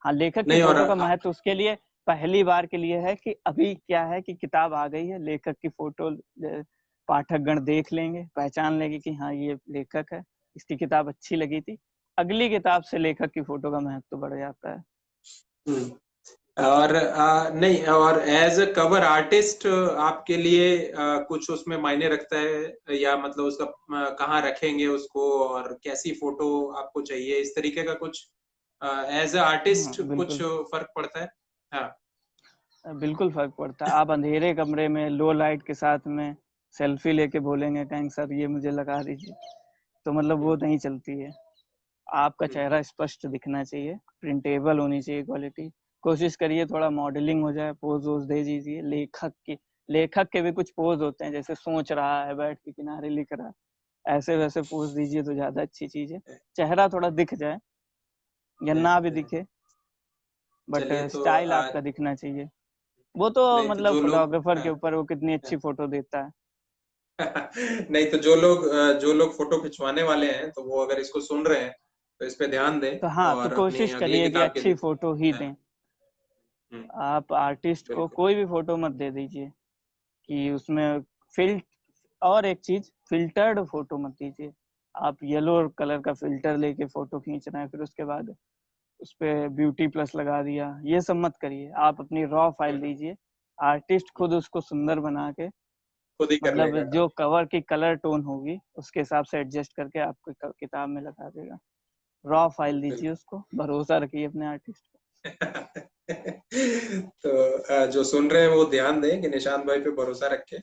हाँ, लेखक की नहीं, और फोटो का महत्व उसके लिए पहली बार के लिए है कि अभी क्या है कि किताब आ गई है, लेखक की फोटो पाठकगण देख लेंगे, पहचान लेंगे कि हाँ ये लेखक है, इसकी किताब अच्छी लगी थी। अगली किताब से लेखक की फोटो का महत्व बढ़ जाता है। हम्म, और नहीं, और एज अ कवर आर्टिस्ट आपके लिए कुछ उसमें मायने रखता है, या मतलब उसका कहाँ रखेंगे उसको, और कैसी फोटो आपको चाहिए, इस तरीके का कुछ एज अ आर्टिस्ट कुछ बिल्कुल फर्क पड़ता है? हाँ। बिल्कुल फर्क पड़ता है। आप अंधेरे कमरे में लो लाइट के साथ में सेल्फी लेके बोलेंगे कहेंगे सर ये मुझे लगा दीजिए, तो मतलब वो हम्म, नहीं चलती है। आपका हम्म, चेहरा स्पष्ट दिखना चाहिए, प्रिंटेबल होनी चाहिए क्वालिटी। कोशिश करिए थोड़ा मॉडलिंग हो जाए, पोज वोज दे दीजिए। लेखक के भी कुछ पोज होते हैं, जैसे सोच रहा है बैठ के किनारे लिख रहा है, ऐसे वैसे पोज दीजिए तो ज्यादा अच्छी चीज है। चेहरा थोड़ा दिख जाए या ना भी दिखे, बट चलिए, तो स्टाइल आपका दिखना चाहिए। वो तो नहीं तो मतलब जो लोग, फोटोग्राफर के हाँ, ऊपर वो कितनी हाँ। अच्छी फोटो देता है। नहीं तो जो लोग फोटो खिंचवाने वाले हैं, तो वो अगर इसको सुन रहे हैं तो इस पे ध्यान दें, तो हाँ, तो और अपनी कोशिश अगली करिए कि किताब के अच्छी लिए। फोटो ही हाँ। दें। हम्म, आप आर्टिस्ट को बिल्कुल। कोई भी फोटो मत दे दीजिए कि उसमें फिल और एक चीज, फिल्टर्ड फोटो मत दीजिए। आप येलो कलर का फिल्टर लेके फोटो खींच रहे हैं, फिर उसके बाद उस पे ब्यूटी प्लस लगा दिया, ये सब मत करिए। आप अपनी रॉ फाइल हम्म, दीजिए, आर्टिस्ट खुद उसको सुंदर बना के, खुद ही कर मतलब लेगा जो काम। कवर की कलर टोन होगी उसके हिसाब से एडजस्ट करके आपको किताब में लगा देगा। रॉ फाइल दीजिए बिल्कुल। उसको, भरोसा रखिए अपने आर्टिस्ट पे। तो जो सुन रहे हैं वो ध्यान दें कि निशांत भाई पे भरोसा रखें,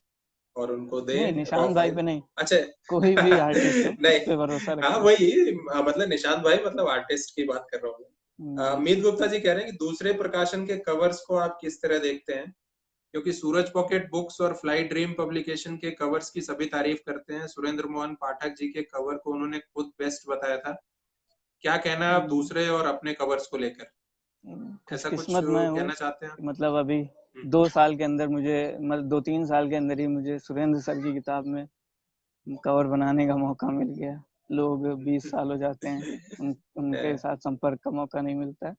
और उनको नहीं, दें रॉ निशांत भाई फाइल। पे नहीं, अच्छा। कोई भी आर्टिस्ट हो नहीं, उस पे भरोसा हाँ रखिए। वही, मतलब निशांत भाई मतलब आर्टिस्ट की बात कर रहा हूँ मैं। जी। अमित गुप्ता जी कह रहे हैं कि दूसरे प्रकाशन के कवर्स को आप किस तरह देखते हैं, क्योंकि सूरज पॉकेट बुक्स और फ्लाई ड्रीम पब्लिकेशन के कवर्स की सभी तारीफ करते हैं। सुरेंद्र मोहन पाठक जी के कवर को उन्होंने खुद बेस्ट बताया था। क्या कहना है आप हम्म, दूसरे और अपने कवर्स को लेकर? ऐसा कुछ खुशकिस्मत मैं हूँ कहना चाहते हैं आप? कि मतलब अभी हम्म, 2 साल के अंदर मुझे, मतलब 2-3 साल के अंदर ही मुझे सुरेंद्र सर की किताब में कवर बनाने का मौका मिल गया। लोग 20 साल हो जाते हैं, उनके साथ संपर्क का मौका नहीं मिलता है।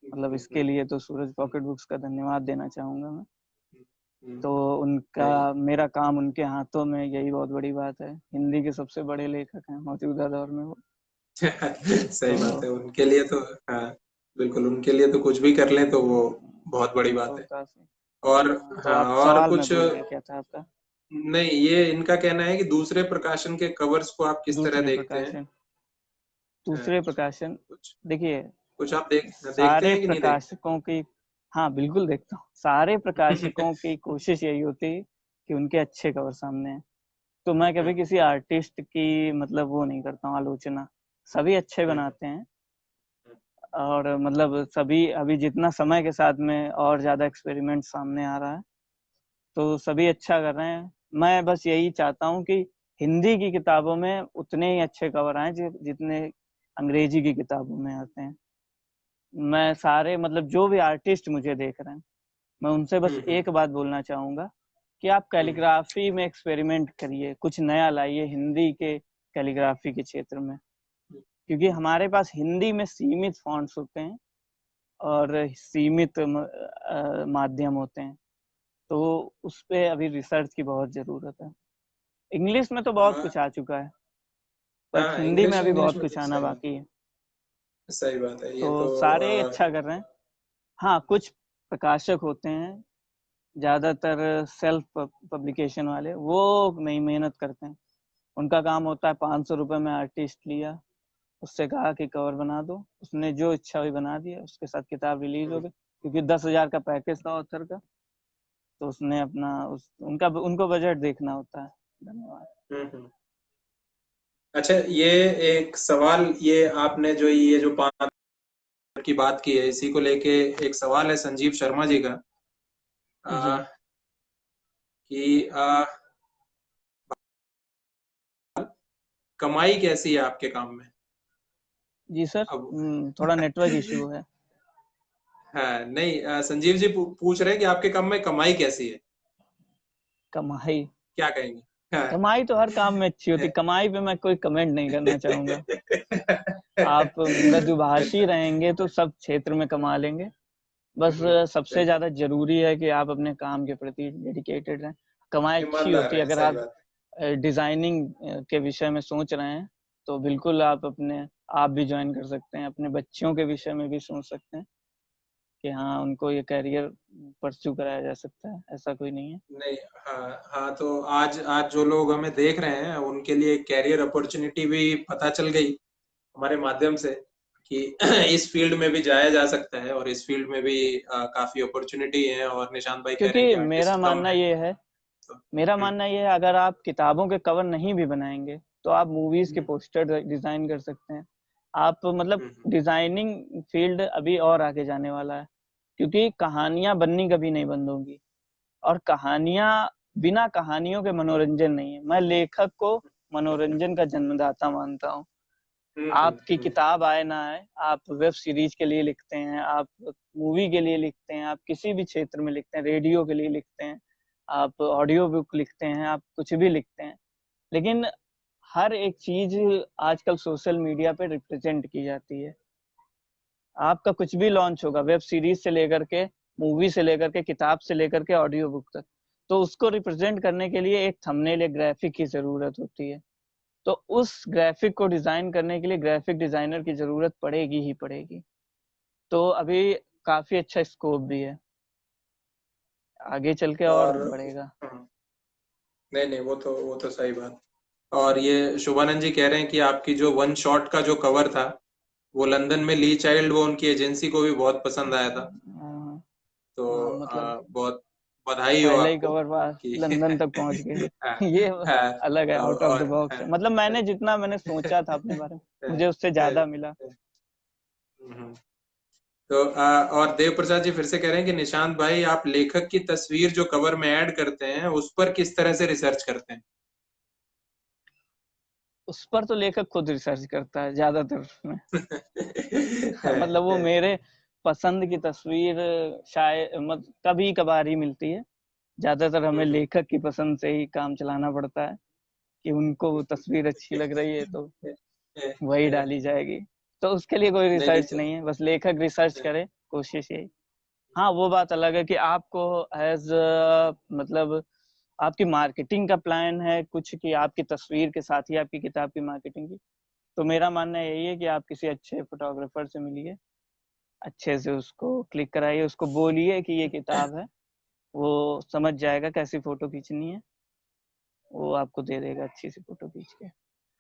मतलब इसके लिए तो सूरज पॉकेट बुक्स का धन्यवाद देना चाहूंगा मैं। तो उनका, नहीं। मेरा काम उनके हाथों में, यही बहुत बड़ी बात है। हिंदी के सबसे बड़े लेखक हैं मौजूदा दौर में वो। सही तो बात है उनके लिए तो। हाँ, बिल्कुल, उनके लिए तो कुछ भी कर लें तो वो बहुत बड़ी बात तो है। काफी। और हाँ, तो हाँ, आप और सवाल में कुछ भूल गए, क्या था आपका? नहीं, ये इनका कहना है कि दूसरे प्रकाशन के कवर्स को आप किस तरह दूसरे देखते हैं? प्रकाशन, हाँ, दूसरे प्रकाशन, कुछ देखिए, कुछ आप देखते सारे हैं कि नहीं देखते? प्रकाशकों की, हाँ बिल्कुल देखता हूँ, सारे प्रकाशकों की कोशिश यही होती है कि उनके अच्छे कवर सामने हैं। तो मैं कभी हम्म, किसी आर्टिस्ट की मतलब वो नहीं करता हूँ आलोचना, सभी अच्छे हम्म, बनाते हैं। और मतलब सभी अभी जितना समय के साथ में और ज्यादा एक्सपेरिमेंट सामने आ रहा है, तो सभी अच्छा कर रहे हैं। मैं बस यही चाहता हूँ कि हिंदी की किताबों में उतने ही अच्छे कवर आए जितने अंग्रेजी की किताबों में आते हैं। मैं सारे मतलब जो भी आर्टिस्ट मुझे देख रहे हैं, मैं उनसे बस एक बात बोलना चाहूँगा कि आप कैलीग्राफी में एक्सपेरिमेंट करिए, कुछ नया लाइए हिंदी के कैलीग्राफी के क्षेत्र में, क्योंकि हमारे पास हिंदी में सीमित फॉन्ट्स होते हैं और सीमित माध्यम होते हैं, तो उस पे अभी रिसर्च की बहुत ज़रूरत है। इंग्लिश में तो बहुत कुछ आ चुका है, पर हाँ, हिंदी में इंग्लिश अभी इंग्लिश बहुत में कुछ तो आना बाकी है। सही बात है ये तो तो। सारे अच्छा कर रहे हैं। हाँ, कुछ प्रकाशक होते हैं, ज़्यादातर सेल्फ पब्लिकेशन वाले, वो नहीं मेहनत करते हैं। उनका काम होता है 500 रुपये में आर्टिस्ट लिया, उससे कहा कि कवर बना दो, उसने जो इच्छा हुई बना दिया, उसके साथ किताब रिलीज हो गई, क्योंकि 10,000 का पैकेज था ऑथर का, तो उसने अपना उनको बजट देखना होता है। धन्यवाद। अच्छा, ये एक सवाल, ये आपने जो ये जो 5 की बात की है, इसी को लेके एक सवाल है संजीव शर्मा जी का, जी कि कमाई कैसी है आपके काम में? जी सर, अब थोड़ा नेटवर्क इशू है। हाँ, नहीं, संजीव जी पूछ रहे हैं कि आपके काम में कमाई कैसी है, कमाई क्या कहेंगे? हाँ। कमाई तो हर काम में अच्छी होती, कमाई पे मैं कोई कमेंट नहीं करना चाहूंगा। आप मृदुभाषी रहेंगे तो सब क्षेत्र में कमा लेंगे, बस सबसे ज्यादा जरूरी है कि आप अपने काम के प्रति डेडिकेटेड रहें। कमाई अच्छी ईमानदार होती है है, अगर सही आप बात। डिजाइनिंग के विषय में सोच रहे हैं, तो बिल्कुल आप भी ज्वाइन कर सकते हैं, अपने बच्चों के विषय में भी सोच सकते हैं कि हाँ उनको ये करियर परस्यू कराया जा सकता है, ऐसा कोई नहीं है। नहीं, हाँ हाँ, तो आज आज जो लोग हमें देख रहे हैं उनके लिए कैरियर अपॉर्चुनिटी भी पता चल गई हमारे माध्यम से, कि इस फील्ड में भी जाया जा सकता है और इस फील्ड में भी काफी अपॉर्चुनिटी है, और निशांत भाई कह रहे हैं क्योंकि कि आर्टिस्ट कम है। तो मेरा मानना ये है, अगर आप किताबों के कवर नहीं भी बनाएंगे तो आप मूवीज के पोस्टर डिजाइन कर सकते हैं। आप मतलब डिजाइनिंग फील्ड अभी और आगे जाने वाला है, क्योंकि कहानियां बननी कभी नहीं बंद होंगी, और कहानियां बिना कहानियों के मनोरंजन नहीं है। मैं लेखक को मनोरंजन का जन्मदाता मानता हूँ। आपकी किताब आए ना आए, आप वेब सीरीज के लिए लिखते हैं, आप मूवी के लिए लिखते हैं, आप किसी भी क्षेत्र में लिखते हैं, रेडियो के लिए लिखते हैं, आप ऑडियो बुक लिखते हैं, आप कुछ भी लिखते हैं, लेकिन हर एक चीज आजकल सोशल मीडिया पे रिप्रेजेंट की जाती है। आपका कुछ भी लॉन्च होगा, वेब सीरीज से लेकर के, मूवी से लेकर के, किताब से लेकर के ऑडियो बुक तक, तो उसको रिप्रेजेंट करने के लिए एक थंबनेल, एक ग्राफिक की जरूरत होती है। तो उस ग्राफिक को डिजाइन करने के लिए ग्राफिक डिजाइनर की जरूरत पड़ेगी ही पड़ेगी। तो अभी काफी अच्छा स्कोप भी है, आगे चल के और और बढ़ेगा। नहीं नहीं, वो तो सही बात। और ये शुभानंद जी कह रहे हैं कि आपकी जो वन शॉट का जो कवर था, वो लंदन में ली चाइल्ड, वो उनकी एजेंसी को भी बहुत पसंद आया था। हाँ, तो मतलब बहुत बधाई हो पहले ही आपको कवर पास कि लंदन तक पहुंच हाँ, गए। ये हाँ, अलग है, आउट ऑफ द और बॉक्स है, मतलब मैंने सोचा था अपने बारे में, मुझे उससे ज्यादा मिला। हम्म। तो और देव प्रसाद जी फिर से कह रहे हैं कि निशांत भाई, आप लेखक की तस्वीर जो कवर में ऐड करते हैं उस पर किस तरह से रिसर्च करते हैं? उस पर तो लेखक खुद रिसर्च करता है ज्यादातर में। मतलब वो मेरे पसंद की तस्वीर शायद कभी कभार ही मिलती है, ज्यादातर हमें लेखक की पसंद से ही काम चलाना पड़ता है, कि उनको वो तस्वीर अच्छी लग रही है तो वही डाली जाएगी। तो उसके लिए कोई नहीं नहीं, रिसर्च नहीं है, बस लेखक रिसर्च करे, कोशिश यही। हाँ, वो बात अलग है कि आपको एज मतलब आपकी मार्केटिंग का प्लान है कुछ, कि आपकी तस्वीर के साथ ही आपकी किताब की मार्केटिंग की, तो मेरा मानना यही है कि आप किसी अच्छे फोटोग्राफर से मिलिए, अच्छे से उसको क्लिक कराइए, उसको बोलिए कि ये किताब है, वो समझ जाएगा कैसी फोटो खींचनी है, वो आपको दे देगा अच्छी सी फोटो खींच के।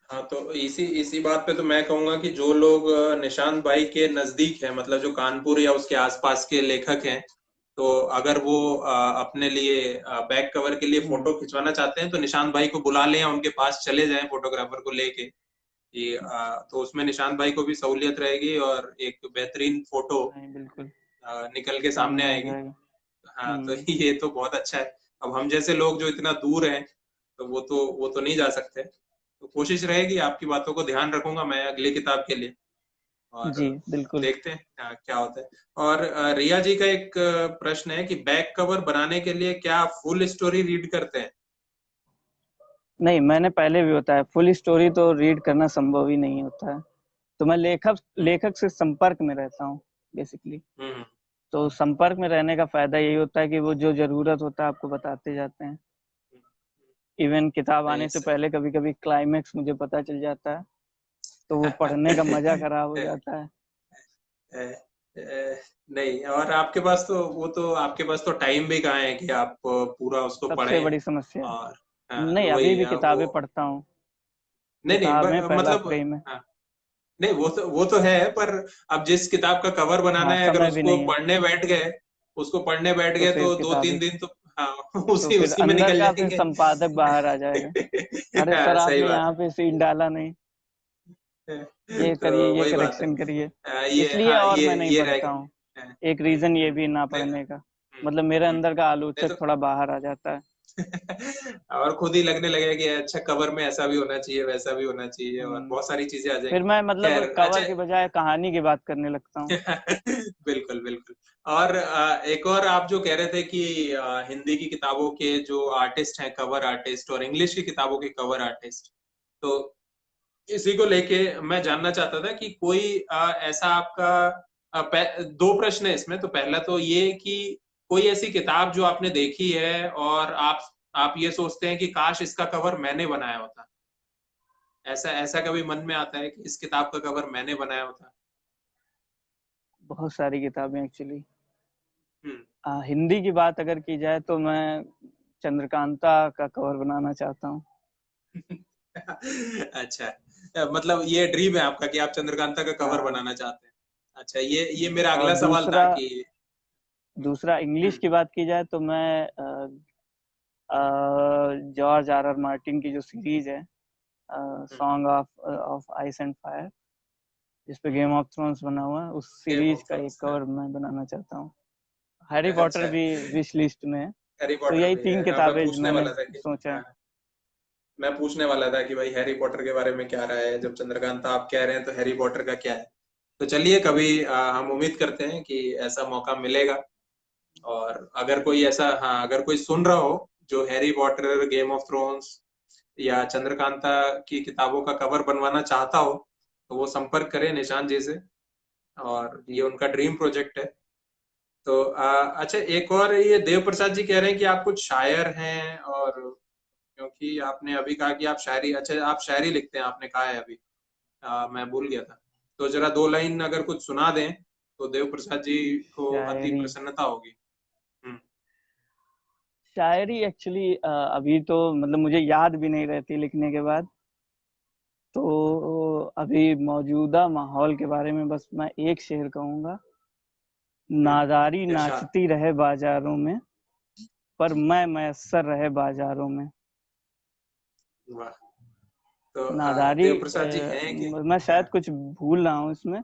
हाँ, तो इसी इसी बात पे तो मैं कहूंगा कि जो लोग निशांत भाई के नजदीक है, मतलब जो कानपुर या उसके आसपास के लेखक हैं, तो अगर वो अपने लिए बैक कवर के लिए फोटो खिंचवाना चाहते हैं तो निशांत भाई को बुला लें या उनके पास चले जाएं फोटोग्राफर को लेके, कि तो उसमें निशांत भाई को भी सहूलियत रहेगी और एक बेहतरीन फोटो नहीं बिल्कुल, निकल के सामने सामने आ आएगी। जाएगा। हाँ, तो ये तो बहुत अच्छा है। अब हम जैसे लोग जो इतना दूर हैं, तो वो तो नहीं जा सकते, तो कोशिश रहेगी, आपकी बातों को ध्यान रखूंगा मैं अगली किताब के लिए। और जी बिल्कुल। देखते हैं क्या होता है। और रिया जी का एक प्रश्न है कि बैक कवर बनाने के लिए क्या आप फुल स्टोरी रीड करते हैं? नहीं, मैंने पहले भी बताया, फुल स्टोरी तो रीड करना संभव ही नहीं होता है। तो मैं लेखक हम्म लेखक से संपर्क में रहता हूँ बेसिकली। हम्म तो संपर्क में रहने का फायदा यही होता है कि वो जो जरूरत होता है आपको बताते जाते हैं। हम्म, इवन किताब नहीं आने से पहले कभी कभी क्लाइमेक्स मुझे पता चल जाता है, तो वो पढ़ने का मजा खराब हो जाता है। अ, नहीं, और आपके पास तो वो तो आपके पास तो टाइम भी कहाँ है कि आप पूरा उसको सबसे पढ़ें। बड़ी समस्या। और नहीं, अभी वही भी वो किताबें पढ़ता हूँ। नहीं नहीं किताबें पहला मतलब प्रेम है। हाँ, नहीं वो तो है, पर अब जिस किताब का कवर बनाना हाँ, है अगर समय भी नहीं है, उसको पढ़ने बैठ तो गए फिर तो दो किताबें, तीन दिन तो हाँ तो उसी फिर उसी में अंदर निकल का फिर जाएंगे। संपादक बाहर आ जाएगा। अरे हाँ, सर, सही आपने बात यहाँ पे सीन डाला नहीं, है। ये तो करिए, ये वही बात है। करेक्शन करिए। ये इसलिए हाँ और मैं नहीं ये रह पढ़ता हूँ। गया। एक रीजन ये भी ना नहीं पढ़ने का, हम्म, मतलब मेरे हम्म, अंदर का नहीं आलोचक तो थोड़ा बाहर आ जाता है। और खुद ही लगने लगेगा कि अच्छा कवर में ऐसा भी होना चाहिए, वैसा भी होना चाहिए, और हम्म, बहुत सारी चीजें आ फिर जाएंगी। मैं मतलब खैर अच्छा। कवर के बजाय कहानी की बात करने लगता हूँ। बिल्कुल बिल्कुल। और एक और आप जो कह रहे थे कि हिंदी की किताबों के जो आर्टिस्ट हैं कवर आर्टिस्ट, और इंग्लिश की किताबों के कवर आर्टिस्ट, तो इसी को लेके मैं जानना चाहता था कि कोई ऐसा आपका दो प्रश्न है इसमें। तो पहला तो ये कि कोई ऐसी किताब जो आपने देखी है और आप ये सोचते हैं कि काश इसका कवर मैंने बनाया होता, ऐसा ऐसा कभी मन में आता है कि इस किताब का कवर मैंने बनाया होता? बहुत सारी किताबें एक्चुअली। हम्म। हिंदी की बात अगर की जाए तो मैं चंद्रकांता का कवर बनाना चाहता हूँ। अच्छा, मतलब ये ड्रीम है आपका कि आप चंद्रकांता का कवर हाँ। बनाना चाहते हैं। अच्छा, ये मेरा और अगला सवाल था दूसरा कि दूसरा इंग्लिश हम्म, की बात की जाए तो मैं जॉर्ज आर आर मार्टिन की जो सीरीज है, hmm, song of of ice and fire, जिस पे गेम ऑफ थ्रोन्स बना हुआ है, उस गेम सीरीज ऑफ का एक थ्रोन्स। कवर मैं बनाना चाहता हूँ। हैरी पॉटर अच्छा, भी विश लिस्ट में है। हैरी तो पॉटर यही भी तीन है। हाँ, मैं किताबें जो पूछने मैंने वाला था कि सोचा है। हाँ, मैं पूछने वाला था कि भाई हैरी पॉटर के बारे में क्या रहा है, जब चंद्रकांता आप कह रहे हैं तो हैरी पॉटर का क्या है। तो चलिए कभी हम उम्मीद करते हैं कि ऐसा मौका मिलेगा। और अगर कोई ऐसा, हाँ, अगर कोई सुन रहा हो जो Harry Potter, game of thrones या चंद्रकांता की किताबों का कवर बनवाना चाहता हो, तो वो संपर्क करें निशान जी से। और ये उनका ड्रीम प्रोजेक्ट है। तो अच्छा, एक और ये देव प्रसाद जी कह रहे हैं कि आप कुछ शायर हैं, और क्योंकि आपने अभी कहा कि आप शायरी, अच्छा आप शायरी लिखते हैं आपने कहा है अभी, मैं भूल गया था। तो जरा दो लाइन अगर कुछ सुना दें तो देव प्रसाद जी को अति शायरी प्रसन्नता होगी। हम्म शायरी एक्चुअली अभी तो मतलब मुझे याद भी नहीं रहती लिखने के बाद। तो अभी मौजूदा माहौल के बारे में बस मैं एक शेर कहूंगा। हम्म, नादारी इरशाद। नाचती रहे बाजारों में, पर मैं मैसर रहे बाजारों में। वाह। तो नादारी, देव प्रसाद जी हैं कि मैं हाँ, शायद कुछ भूल रहा हूँ इसमें।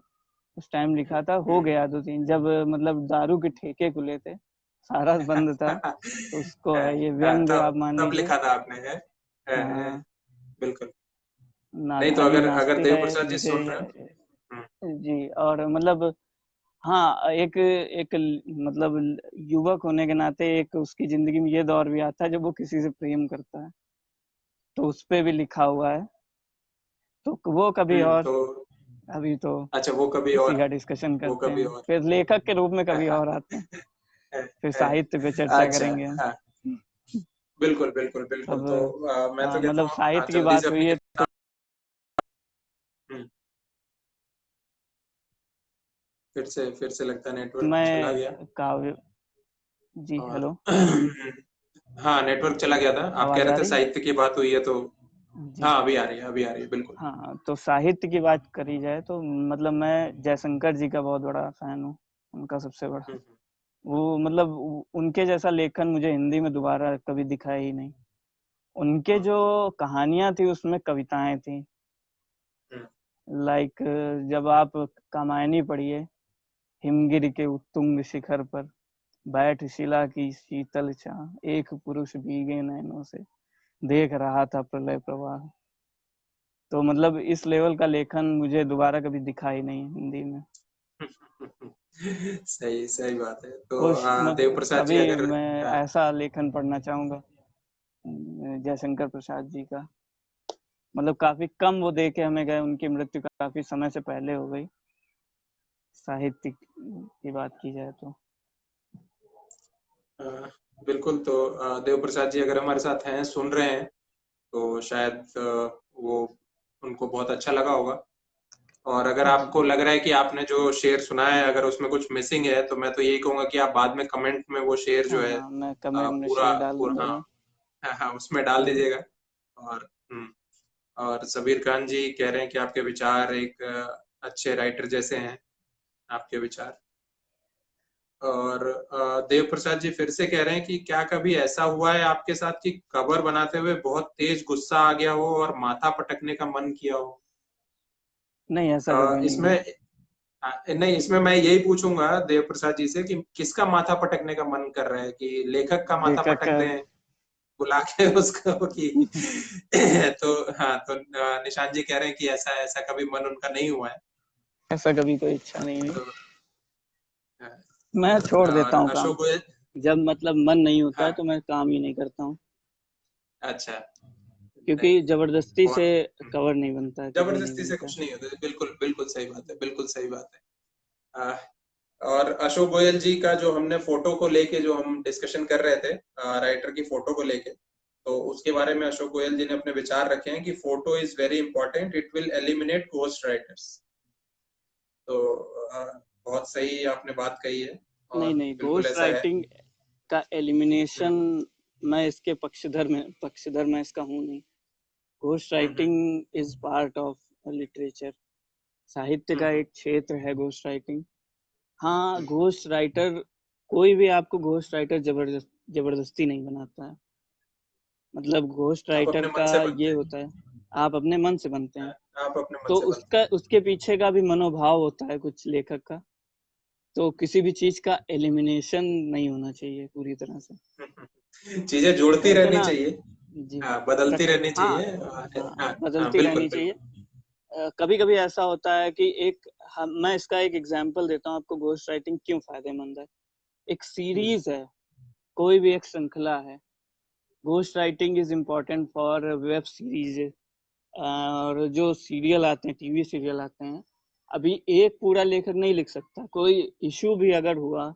उस टाइम लिखा था, हो हम्म, गया 2-3, जब मतलब दारू के ठेके खुले थे, सारा बंद था। तो उसको है ये व्यंग आप मान तब लीजिए। लिखा था आपने है, हाँ, बिल्कुल। नहीं तो नादारी अगर नाचते देव रहे प्रसाद जी मुझे। सुन रहे हैं। हम्म, जी, और मतलब हाँ, एक एक मतलब युवक होने के नाते एक उसकी जिंदगी में ये दौर भी आता है जब वो किसी से प्रेम करता है, तो उस पे भी लिखा हुआ है। तो वो कभी और, तो अभी तो अच्छा वो कभी इसी और, का डिस्कशन वो करते कभी हैं, और। फिर लेखक के रूप में कभी और आते हैं, फिर साहित्य पे चर्चा अच्छा, करेंगे हम। हाँ, बिल्कुल बिल्कुल बिल्कुल। अब तो मैं तो कहता मतलब हूँ साहित्य की जल्दी से बात अपनी हुई है तो किताब। हम्म, फिर से लगता है नेटवर्क चला गया। मैं काव्य, जी और हेलो, हाँ, नेटवर्क चला गया था। आप कह आवाज रहे आ थे रही है? साहित्य की बात हुई है तो जी हाँ, अभी आ रही है, अभी आ रही है, बिल्कुल। हाँ, तो साहित्य की बात करी जाए तो मतलब मैं जयशंकर जी का बहुत बड़ा फैन हूँ, उनका सबसे बड़ा। हम्म वो मतलब उनके जैसा लेखन मुझे हिंदी में दोबारा कभी दिखाया ही नहीं। उनके हम्म जो कहानियां थी उसमें कविताएं थी। हम्म लाइक, जब आप कामायनी पढ़िए, हिमगिरी के उत्तुंग शिखर पर बैठ शिला की शीतल छां, एक पुरुष भीगे नैनों से देख रहा था प्रलय प्रवाह। तो मतलब इस लेवल का लेखन मुझे दोबारा कभी दिखा ही नहीं हिंदी में। सही सही बात है। तो देव मैं प्रसाद जी कभी अगर मैं हाँ, ऐसा लेखन पढ़ना चाहूंगा जयशंकर प्रसाद जी का। मतलब काफी कम वो दे के हमें गए, उनकी मृत्यु काफी समय से पहले हो गई, साहित्य की बात की जाए तो। अ, बिल्कुल। तो देव प्रसाद जी अगर हमारे साथ हैं, सुन रहे हैं, तो शायद वो उनको बहुत अच्छा लगा होगा। और अगर जी आपको लग रहा है कि आपने जो शेर सुना है अगर उसमें कुछ मिसिंग है, तो मैं तो यही कहूंगा कि आप बाद में कमेंट में वो शेर जो हाँ है हाँ, मैं कमेंट में पूरा शेयर डाल पूरा दूंगा। हाँ, हाँ हाँ, उसमें डाल हम्म, दीजिएगा। और और सबीर खान जी कह रहे हैं कि आपके विचार एक अच्छे राइटर जैसे हैं, आपके विचार। और देव प्रसाद जी फिर से कह रहे हैं कि क्या कभी ऐसा हुआ है आपके साथ कि कवर बनाते हुए बहुत तेज गुस्सा आ गया हो और माथा पटकने का मन किया हो? नहीं ऐसा कभी नहीं इसमें हुआ। नहीं, इसमें मैं यही पूछूंगा देव प्रसाद जी से कि किसका माथा पटकने का मन कर रहा है, कि लेखक का माथा लेखक पटक का। दें बुला के उसको कि तो हाँ, तो निशान जी कह रहे हैं कि ऐसा ऐसा कभी मन उनका नहीं हुआ है। ऐसा कभी कोई इच्छा नहीं हुई। तो हाँ, मैं छोड़ और देता हूँ काम। अशोक गोयल। जब मतलब मन नहीं होता है हाँ, तो मैं काम ही नहीं करता हूँ, अच्छा। क्योंकि नहीं, जबरदस्ती से बहुत कवर नहीं बनता है, कभी नहीं जबरदस्ती से बनता है। कुछ नहीं होता। बिल्कुल बिल्कुल सही बात है, बिल्कुल सही बात है। आ, और अशोक गोयल जी का जो हमने फोटो को लेके जो हम डिस्कशन कर रहे थे, राइटर की फोटो को लेके, तो उसके बारे में अशोक गोयल जी ने अपने विचार रखे हैं कि photo is very important, it will eliminate ghost writers. तो आ, बहुत सही आपने बात कही है, नहीं और नहीं, बिल्कुल घोस्ट ऐसा है। राइटिंग का एलिमिनेशन, हम्म, मैं इसके पक्षधर मैं इसका हूँ नहीं। Ghost hmm, writing is part of literature, साहित्य का हम्म, एक क्षेत्र है घोस्ट राइटिंग। हाँ, हम्म। घोस्ट राइटर, कोई भी आपको घोस्ट राइटर जबरदस्ती नहीं बनाता है। मतलब घोस्ट आप राइटर अपने मन का से ये बनते हैं। होता है, आप अपने मन से बनते हैं। आप अपने मन तो से बनते उसका, उसके पीछे का भी मनोभाव होता है कुछ लेखक का। तो किसी भी चीज का एलिमिनेशन नहीं होना चाहिए पूरी तरह से। हैं। चीजें जोड़ती कहते रहनी ना, चाहिए। जी, हाँ, बदलती रहनी हाँ चाहिए। हाँ, हाँ हाँ, बदलती बिल्कुल रहनी चाहिए। बिल्कुल। कभी कभी ऐसा होता है कि मैं इसका एक एग्जांपल देता हूँ आपको, घोस्ट राइटिंग क्यों फायदेमंद है। एक हम्म, सीरीज है, कोई भी एक श्रृंखला है, ghost writing is important for web series. और जो सीरियल आते हैं, टीवी सीरियल आते हैं, अभी एक पूरा लेखक नहीं लिख सकता। कोई इशू भी अगर हुआ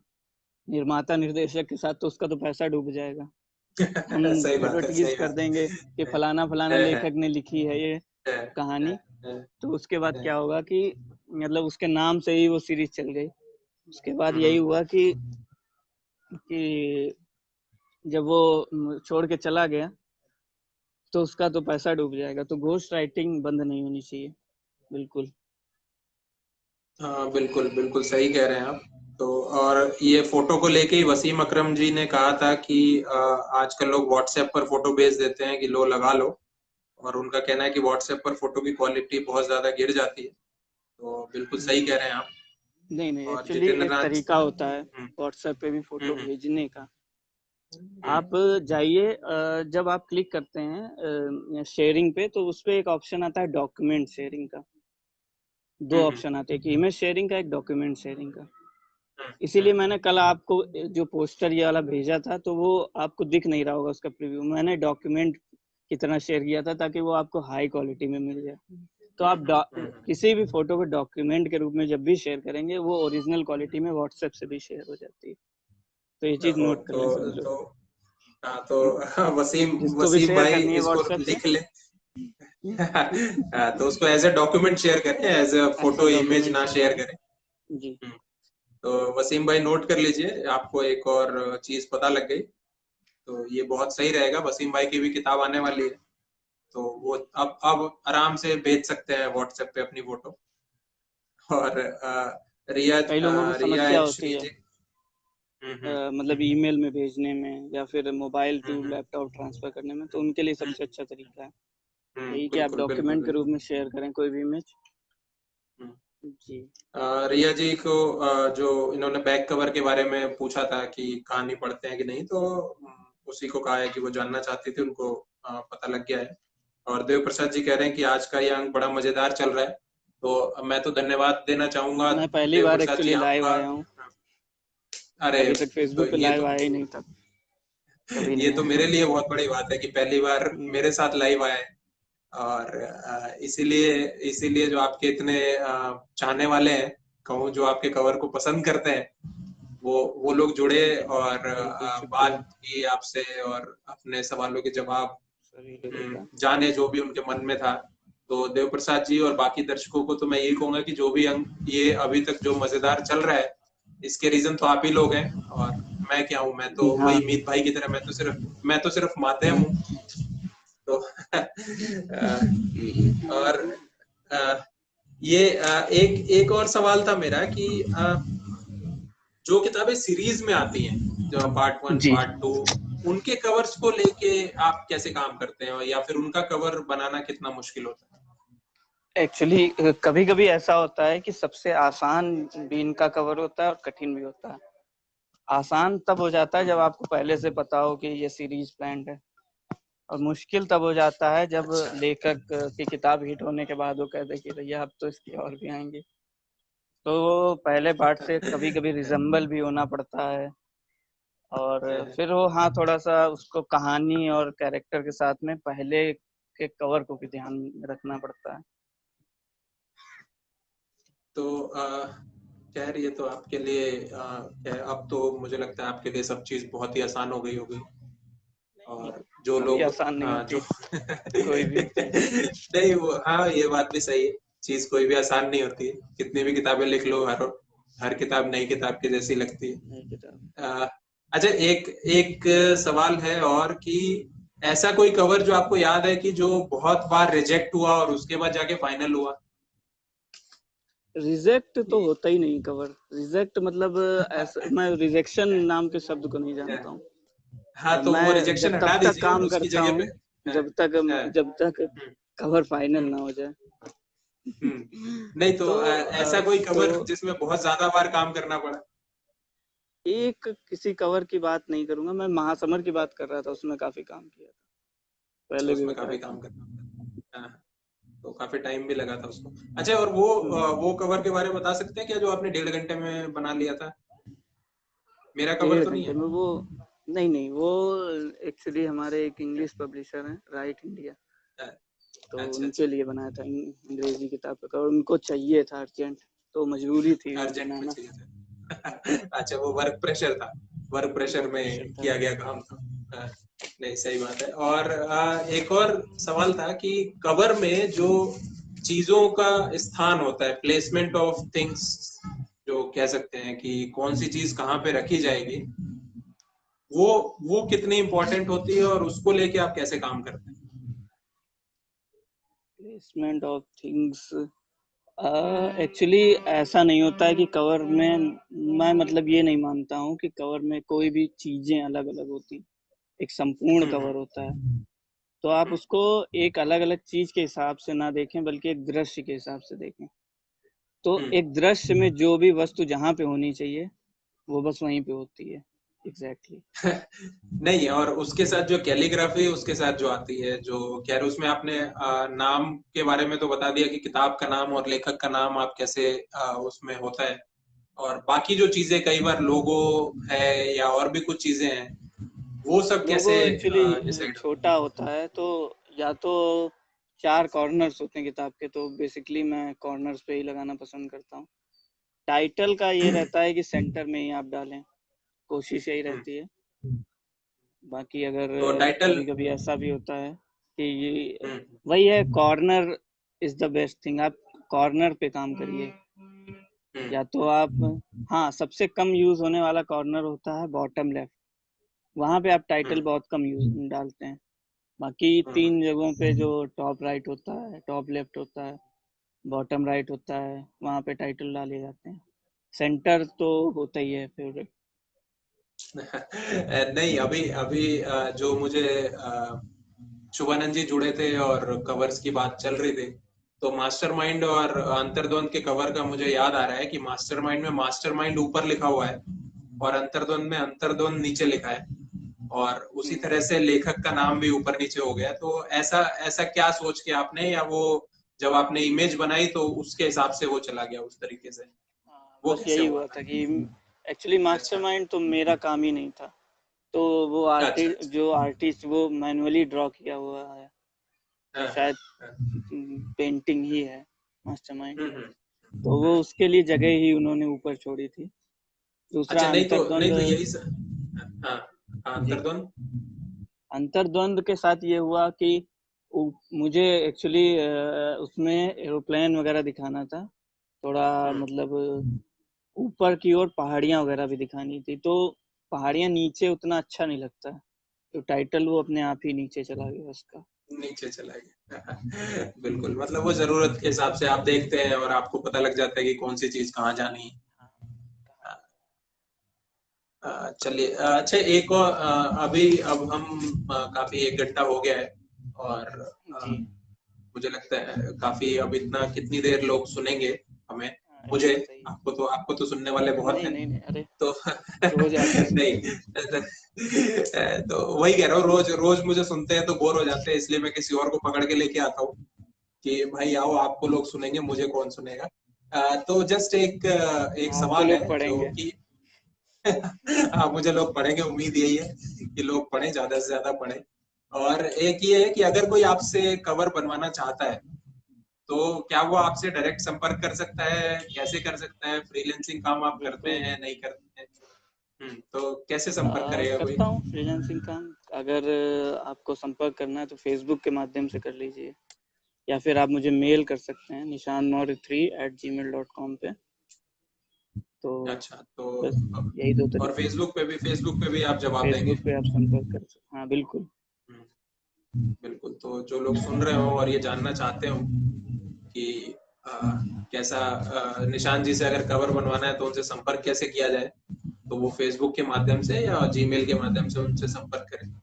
निर्माता निर्देशक के साथ, तो उसका तो पैसा डूब जाएगा। हम सही बात है, एडवर्टीज सही कर बात देंगे कि है। फलाना फलाना लेखक ने लिखी है ये है, है, कहानी। है, तो उसके बाद है। क्या होगा कि मतलब उसके नाम से ही वो सीरीज चल गई। उसके बाद यही हम्म, हुआ कि जब वो छोड़ के चला गया, तो उसका तो पैसा डूब जाएगा। तो घोस्ट राइटिंग बंद नहीं होनी चाहिए, बिल्कुल। हाँ, बिल्कुल बिल्कुल सही कह रहे हैं आप। तो और ये फोटो को लेके ही वसीम अकरम जी ने कहा था कि आजकल लोग व्हाट्सएप पर फोटो भेज देते हैं कि लो लगा लो। और उनका कहना है कि व्हाट्सएप पर फोटो की क्वालिटी बहुत ज्यादा गिर जाती है। तो बिल्कुल सही कह रहे हैं आप। नहीं नहीं, और एक्चुअली जितेंद्र एक नाथ। तरीका होता है हम्म, व्हाट्सएप पे भी फोटो हम्म, भेजने का। हम्म, आप जाइए, जब आप क्लिक करते हैं शेयरिंग पे, तो उस पे एक ऑप्शन आता है डॉक्यूमेंट शेयरिंग का। दो हम्म, ऑप्शन आते हैं, एक इमेज शेयरिंग का, एक डॉक्यूमेंट शेयरिंग का। हम्म, इसीलिए मैंने कल आपको जो पोस्टर ये वाला भेजा था, तो वो आपको दिख नहीं रहा होगा उसका प्रीव्यू, मैंने डॉक्यूमेंट की तरह शेयर किया था ताकि वो आपको हाई क्वालिटी में मिल जाए। तो आप किसी भी फोटो को डॉक्यूमेंट के रूप में जब भी शेयर करेंगे, वो ओरिजिनल क्वालिटी में व्हाट्सएप से भी शेयर हो जाती है। तो ये चीज ओहो, नोट कर लें सभी लोग। तो हाँ, तो हाँ, वसीम जिसको भी वसीम शेयर भाई करनी है इसको व्हाट्सएप पे, लिख ले। हाँ, तो उसको एज ए डॉक्यूमेंट शेयर करें, एज ए ऐसे फोटो इमेज डॉक्यूमेंट ना शेयर शेयर करें। करें। जी। हम्म, तो वसीम भाई नोट कर लीजिए, आपको एक और चीज पता लग गई। तो ये बहुत सही रहेगा, वसीम भाई की भी किताब आने वाली है। तो वो अब आराम से भेज सकते हैं व्हाट्सएप पे अपनी फोटो। और रिया कई लोगों को रिया समस्या एच होती श्री है, जी। मतलब ईमेल में भेजने में या फिर mobile hmm, to laptop transfer करने में, तो उनके लिए हम्म, सबसे अच्छा तरीका है यही कि आप बिल्कुल बिल्कुल डॉक्यूमेंट के रूप बिल्कुल। में शेयर करें कोई भी इमेज। हम्म। जी। रिया जी को जो इन्होंने बैक कवर के बारे में पूछा था कि कहानी पढ़ते हैं कि नहीं, तो उसी को कहा है कि वो जानना चाहती थी, उनको पता लग गया है। और देव प्रसाद जी कह रहे हैं कि आज का ये अंक बड़ा मजेदार चल रहा है। तो मैं तो धन्यवाद देना चाहूंगा मैं पहली देव बार प्रसाद जी एक्चुअली लाइव आपका। आया हूँ। अरे अभी तक तो फेसबुक पे ये लाइव तो आया ही नहीं था, कभी ये नहीं तो आया। मेरे लिए बहुत बड़ी बात है कि पहली बार हम्म, मेरे साथ लाइव आए। और इसीलिए इसीलिए जो आपके इतने चाहने वाले हैं, कहूँ जो आपके कवर को पसंद करते हैं, वो लोग जुड़े और बिल्कुल शुक्रिया बात की आपसे और अपने सवालों के जवाब सभी लोगों का। जाने जो भी उनके मन में था। तो देव प्रसाद जी और बाकी दर्शकों को तो मैं यही कहूंगा कि जो भी अंक ये अभी तक जो मजेदार चल रहा है, इसके रीजन तो आप ही लोग हैं। और मैं क्या हूँ, मैं तो हाँ। वही मीत भाई की तरह, मैं तो सिर्फ माध्यम हूँ। तो और अ, ये एक एक और सवाल था मेरा कि जो किताबें सीरीज में आती हैं, जो पार्ट वन जी, पार्ट टू, उनके कवर्स को लेके आप कैसे काम करते हैं, या फिर उनका कवर बनाना कितना मुश्किल होता है? एक्चुअली कभी कभी ऐसा होता है कि सबसे आसान भी इनका कवर होता है और कठिन भी होता है। आसान तब हो जाता है जब आपको पहले से पता हो कि ये सीरीज प्लान्ड है, और मुश्किल तब हो जाता है जब अच्छा। लेखक की किताब हिट होने के बाद वो कहते हैं कि भैया अब तो इसके और भी आएंगे। तो पहले पार्ट से कभी कभी रिजेंबल भी होना पड़ता है, और फिर वो हाँ थोड़ा सा उसको कहानी और कैरेक्टर के साथ में पहले के कवर को भी ध्यान में रखना पड़ता है। तो खैर ये तो आपके लिए खैर अब तो मुझे लगता है आपके लिए सब चीज बहुत ही आसान हो गई होगी। नहीं, और जो कभी लोग आसान नहीं जो होती कोई भी चीज। नहीं, वो हाँ, ये बात भी सही है। चीज कोई भी आसान नहीं होती है, कितनी भी किताबें लिख लो, हर हर किताब नई किताब की जैसी लगती है। नई किताब। अ, अच्छा, एक एक सवाल है और कि ऐसा कोई कवर जो आपको याद है कि जो बहुत बार रिजेक्ट हुआ और उसके बाद जाके फाइनल हुआ? रिजेक्ट तो होता ही नहीं कवर। रिजेक्ट मतलब ऐसा, मैं रिजेक्शन नाम के शब्द को नहीं जानता हूँ। हाँ, तो वो मैं रिजेक्शन जब हटा तब तक दीजिए और काम उसकी करता जगह पे। हूँ हाँ, जब तक हाँ, जब तक हम्म, कवर फाइनल हम्म, ना हो जाए। हम्म। नहीं तो तो ऐसा कोई तो कवर जिसमें बहुत ज्यादा बार काम करना पड़ा? एक किसी कवर की बात नहीं करूंगा, मैं महासमर की बात कर रहा था, उसमें काफी काम किया था, अच्छा, पहले भी उसमें बताया काफी था। काम करना पड़ा। हाँ, तो काफी टाइम भी लगा था उसको। अच्छा, और वो कवर के बारे में बता सकते हैं क्या, जो आपने 1.5 घंटे में बना लिया था? मेरा कवर डेढ़ तो नहीं घंटे है? में वो, नहीं नहीं, वो एक्चुअली हमारे एक इंग्लिश पब्लिशर हैं, राइट इंडिया, हाँ, तो अच्छा, अच्छा। उनके लिए बनाया था अंग्रेजी किताब का कवर। उनको चाहिए था अर्जेंट, तो मजबूरी थी वो अर्जेंट में बनाना। चाहिए था। अच्छा, वो वर्क प्रेशर था, वर्क प्रेशर वर्क प्रेशर में था। किया गया काम था। हाँ, नहीं, सही बात है। और एक और सवाल था कि कवर में जो चीजों का स्थान होता है, प्लेसमेंट ऑफ थिंग्स, जो कह सकते हैं कि कौन सी चीज कहाँ पे रखी जाएगी, वो वो कितनी इंपॉर्टेंट होती है और उसको लेके आप कैसे काम करते हैं? प्लेसमेंट ऑफ थिंग्स, एक्चुअली ऐसा नहीं होता है कि कवर में, मैं मतलब ये नहीं मानता हूँ कि कवर में कोई भी चीजें अलग अलग होती। एक संपूर्ण हम्म, कवर होता है, तो आप हम्म, उसको एक अलग अलग चीज के हिसाब से ना देखें, बल्कि एक दृश्य के हिसाब से देखें। तो हम्म। एक दृश्य में जो भी वस्तु जहाँ पे होनी चाहिए वो बस वहीं पे होती है। Exactly exactly। नहीं, और उसके साथ जो कैलीग्राफी उसके साथ जो आती है, जो खैर उसमें आपने नाम के बारे में तो बता दिया कि किताब का नाम और लेखक का नाम आप कैसे उसमें होता है। और बाकी जो चीजें कई बार लोगो है या और भी कुछ चीजें हैं, वो सब लोगो कैसे एक्चुअली डिसाइड? छोटा होता है, तो या तो चार कॉर्नर्स होते हैं किताब के, तो बेसिकली मैं कॉर्नर्स पे ही लगाना पसंद करता हूँ। टाइटल का ये रहता है कि सेंटर में ही आप डालें, कोशिश यही रहती है। बाकी अगर तो टाइटल। कभी कभी ऐसा भी होता है कि ये हम्म, वही है, corner is the best thing. आप कॉर्नर पे काम करिए, हम्म, या तो आप, हाँ सबसे कम यूज होने वाला कॉर्नर होता है बॉटम लेफ्ट, वहां पे आप टाइटल हम्म, बहुत कम यूज डालते हैं। बाकी हम्म, तीन जगहों पे जो टॉप राइट होता है, टॉप लेफ्ट होता है, बॉटम राइट होता है, वहां पे टाइटल डाले जाते हैं। सेंटर तो होता ही है फेवरेट। नहीं, अभी अभी जो मुझे शुभानंद जी जुड़े थे और कवर्स की बात चल रही थी, तो मास्टरमाइंड और अंतर्द्वंद के कवर का मुझे याद आ रहा है कि मास्टरमाइंड में मास्टरमाइंड ऊपर लिखा हुआ है और अंतर्द्वंद में अंतर्द्वंद नीचे लिखा है। और उसी तरह से लेखक का नाम भी ऊपर नीचे हो गया। तो ऐसा ऐसा क्या सोच के आपने, या वो जब आपने इमेज बनाई तो उसके हिसाब से वो चला गया उस तरीके से, वो बस कैसे यही हुआ? हुआ था कि एक्चुअली अच्छा मास्टरमाइंड तो मेरा काम ही नहीं था। तो वो अच्छा आर्टिस्ट, अच्छा। जो आर्टिस्ट वो मैनुअली ड्रॉ किया हुआ है, हाँ तो हाँ शायद हाँ। पेंटिंग ही है मास्टरमाइंड। हम्म। तो वो उसके लिए जगह ही उन्होंने ऊपर छोड़ी थी। अच्छा, दूसरा नहीं अंतर्द्वंद। तो यही हाँ हाँ, जी, अंतर्द्वंद। अंतर्द्वंद के साथ ये हुआ कि मुझे एक्चुअली उसमें एरोप्लेन वगैरह दिखाना था, थोड़ा हम्म। मतलब ऊपर की ओर पहाड़ियाँ वगैरह भी दिखानी थी। तो पहाड़ियाँ नीचे उतना अच्छा नहीं लगता है, तो टाइटल वो अपने आप ही नीचे चला गया उसका। नीचे चला गया। बिल्कुल, मतलब वो जरूरत के हिसाब से आप देखते हैं और आपको पता लग जाता है कि कौन सी चीज कहाँ जानी है। चलिए, अच्छा एक और, अभी अब हम काफी 1 घंटा हो गया है, और जी। मुझे लगता है काफी, अब इतना कितनी देर लोग सुनेंगे हमें, हाँ, ये मुझे, सही है। आपको तो सुनने वाले बहुत नहीं हैं। नहीं नहीं, अरे तो रोज आते हैं नहीं, सुनने। तो वही कह रहा हूँ, रोज रोज मुझे सुनते हैं तो बोर हो जाते हैं, इसलिए मैं किसी और को पकड़ के लेके आता हूँ कि भाई आओ, आपको लोग सुनेंगे, मुझे कौन सुनेगा। तो जस्ट एक आपको सवाल लोग है जो पढ़ेंगे। कि हाँ, मुझे लोग पढ़ेंगे, उम्मीद यही है कि लोग पढ़ें, ज्यादा से ज्यादा पढ़ें। और एक ये है कि अगर कोई आपसे कवर बनवाना चाहता है तो क्या वो आपसे डायरेक्ट संपर्क कर सकता है, कैसे कर सकता है? फ्रीलांसिंग काम आप करते बिल्कुल। हैं, नहीं करते हैं? तो कैसे संपर्क करेगा कोई? करता हूँ फ्रीलांसिंग काम। अगर आपको संपर्क करना है तो फेसबुक के माध्यम से कर लीजिए, या फिर आप मुझे मेल कर सकते हैं nishanmaurya3@gmail.com पे। तो अच्छा, तो बस यही दो और तरीके हैं। फेसबुक पे भी आप जवाब देंगे? फेसबुक पे आप संपर्क कर सकते, हाँ बिल्कुल। हम्म, बिल्कुल। तो जो लोग सुन रहे हो और ये जानना चाहते हो कि अ, कैसा, निशान जी से अगर कवर बनवाना है तो उनसे संपर्क कैसे किया जाए, तो वो फेसबुक के माध्यम से या जीमेल के माध्यम से उनसे संपर्क करें।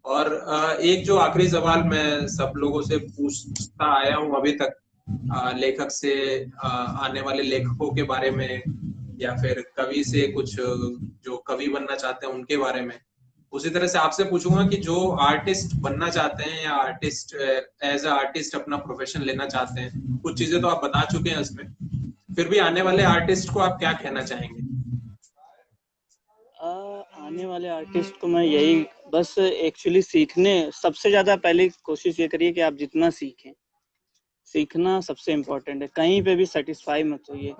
और एक जो आखिरी सवाल मैं सब लोगों से पूछता आया हूँ अभी तक, लेखक से, आने वाले लेखकों के बारे में, या फिर कवि से कुछ, जो कवि बनना चाहते हैं उनके बारे में, उसी तरह से आपसे पूछूंगा कि जो आर्टिस्ट बनना चाहते हैं, या आर्टिस्ट एज अ आर्टिस्ट अपना प्रोफेशन लेना चाहते हैं, कुछ चीजें तो आप बता चुके हैं इसमें, फिर भी आने वाले आर्टिस्ट को आप क्या कहना चाहेंगे? आने वाले आर्टिस्ट को मैं यही, बस एक्चुअली सीखने, सबसे ज़्यादा पहले कोशिश ये करिए कि आप जितना सीखें, सीखना सबसे इम्पोर्टेंट है। कहीं पे भी सेटिस्फाई मत होइए,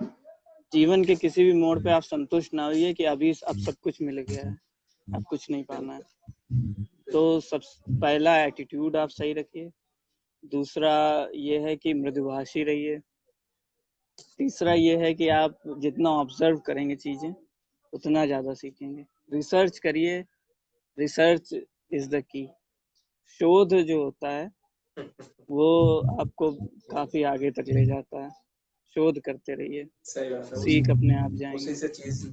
जीवन के किसी भी मोड़ पे आप संतुष्ट ना होइए कि अभी अब सब कुछ मिल गया है, अब कुछ नहीं पाना है। बिल्कुल तो बिल्कुल। सब पहला एटीट्यूड आप सही रखिए। दूसरा ये है कि मृदुभाषी रहिए। तीसरा ये है कि आप जितना ऑब्जर्व करेंगे चीज़ें, उतना ज़्यादा सीखेंगे। रिसर्च करिए, रिसर्च इज द की। शोध जो होता है वो आपको काफी आगे तक ले जाता है। शोध करते रहिए, सही बात है, सीख अपने आप उसी जाएंगे। से चीज।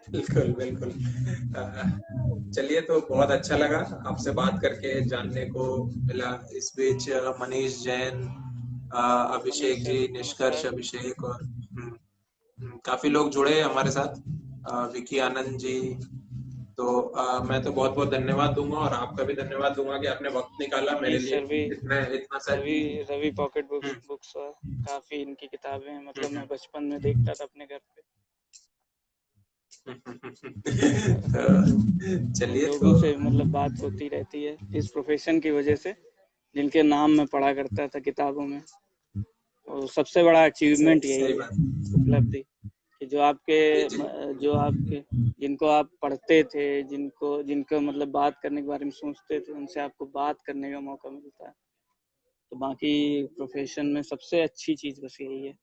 बिल्कुल बिल्कुल। चलिए, तो बहुत अच्छा लगा आपसे बात करके, जानने को मिला। इस बीच मनीष जैन, मनीष अभिषेक सर जी, निष्कर्ष, नमस्कार। अभिषेक, और काफी लोग जुड़े हमारे साथ, विकी आनंद जी। तो मैं तो बहुत बहुत धन्यवाद दूंगा, और आपका भी धन्यवाद दूंगा कि आपने वक्त निकाला मेरे मनीष लिए, सर भी, इतना इतना सा। रवि रवि पॉकेट बुक्स हम्म बुक्स काफी इनकी किताबें हैं, मतलब मैं हम्म बचपन में देखता था अपने घर पे। तो तो उन चलिए लोगों तो। से मतलब बात होती रहती है इस प्रोफेशन की वजह से, जिनके नाम मैं पढ़ा करता था किताबों में। और सबसे बड़ा अचीवमेंट सही यही है, बात। उपलब्धि, कि जी जी। जो आपके, जिनको आप पढ़ते थे, जिनको जिनको मतलब बात करने के बारे में सोचते थे, उनसे आपको बात करने का मौका मिलता है। तो बाकी प्रोफेशन में सबसे अच्छी चीज बस यही है,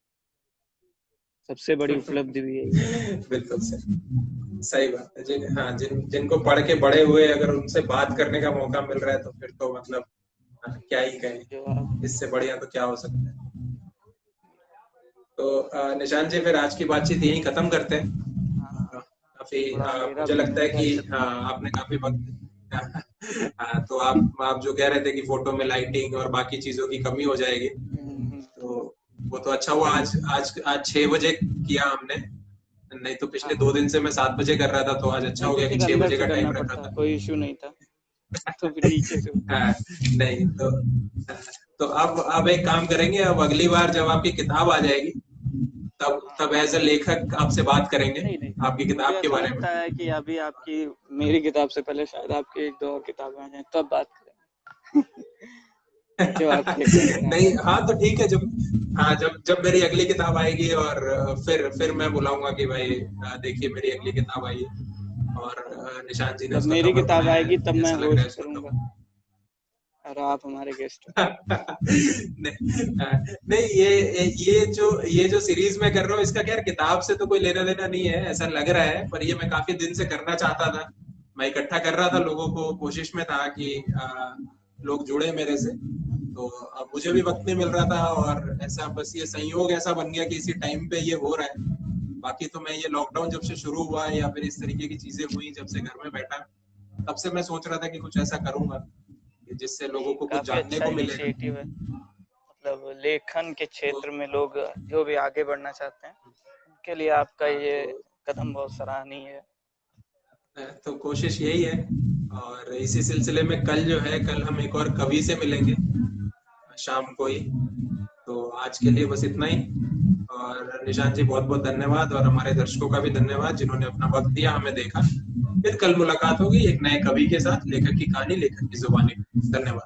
सबसे बड़ी उपलब्धि भी यही है। बिल्कुल सही। सही बात है। जिनको पढ़ के बड़े हुए, अगर उनसे बात करने का मौका मिल रहा है तो फिर तो मतलब, क्या ही जो कहें, आप, इससे बढ़िया तो क्या हो सकता है। तो निशान जी, फिर आज की बातचीत यहीं खत्म करते हैं। हाँ, काफी, थोड़ा अंधेरा मुझे भी लगता है होने कि लगा है। आपने काफी वक्त तो आप जो कह रहे थे कि फोटो में लाइटिंग और बाकी चीजों की कमी हो जाएगी, हम्म, तो वो तो अच्छा हुआ, आज आज आज 6 बजे किया हमने, नहीं तो हाँ पिछले हाँ। 2 दिन से मैं 7 बजे कर रहा था, तो आज अच्छा नहीं हो तो गया कि फिर 6 अंदर बजे से का करना टाइम रखा पड़ता, था। कोई इशू नहीं था। तो फिर नीचे से ऊपर। हाँ, नहीं तो अब एक काम करेंगे, अब अगली बार जब आपकी किताब आ जाएगी, तब हाँ तब एज अ लेखक आपसे बात करेंगे नहीं नहीं, आपकी मुझे किताब के ऐसा बारे में। लगता है कि अभी आपकी, मेरी किताब से पहले शायद आपकी एक दो और किताबें आ जाएं, तब बात करेंगे। जो आप लिख रहे हैं। नहीं, हाँ तो ठीक है, जब हाँ जब जब मेरी अगली किताब आएगी, और फिर मैं बुलाऊंगा कि भाई देखिए मेरी अगली किताब आई है, और निशांत जी ने जब उसका मेरी कवर किताब बनाया है, आएगी तब मैं कैसा लग रहा है होस्ट उसका करूंगा कवर। और आप हमारे गेस्ट हो। नहीं, ये जो सीरीज मैं कर रहा हूँ, इसका क्या किताब से तो कोई लेना देना नहीं है, ऐसा लग रहा है, पर ये मैं काफी दिन से करना चाहता था। मैं इकट्ठा कर रहा था लोगों को, कोशिश में था कि लोग जुड़े मेरे से। तो अब मुझे भी वक्त नहीं मिल रहा था, और ऐसा बस ये संयोग ऐसा बन गया कि इसी टाइम पे ये हो रहा है। बाकी तो मैं ये लॉकडाउन जब से शुरू हुआ, या फिर इस तरीके की चीजें हुई जब से घर में बैठा, तब से मैं सोच रहा था कि कुछ ऐसा करूंगा कि जिससे लोगों नहीं, को कुछ काफी जानने अच्छा को मिले। इनिशिएटिव है। मतलब लेखन के तो क्षेत्र में लोग जो भी आगे बढ़ना चाहते हैं, उनके लिए आपका हाँ, ये कदम बहुत सराहनीय है। तो कोशिश यही है। और इसी सिलसिले में कल जो है, कल हम एक और कवि से मिलेंगे शाम को ही। तो आज के लिए बस इतना ही। और निशांत जी बहुत बहुत धन्यवाद, और हमारे दर्शकों का भी धन्यवाद जिन्होंने अपना वक्त दिया, हमें देखा। फिर कल मुलाकात होगी एक नए कवि के साथ, लेखक की कहानी, लेखक की जुबानी। धन्यवाद।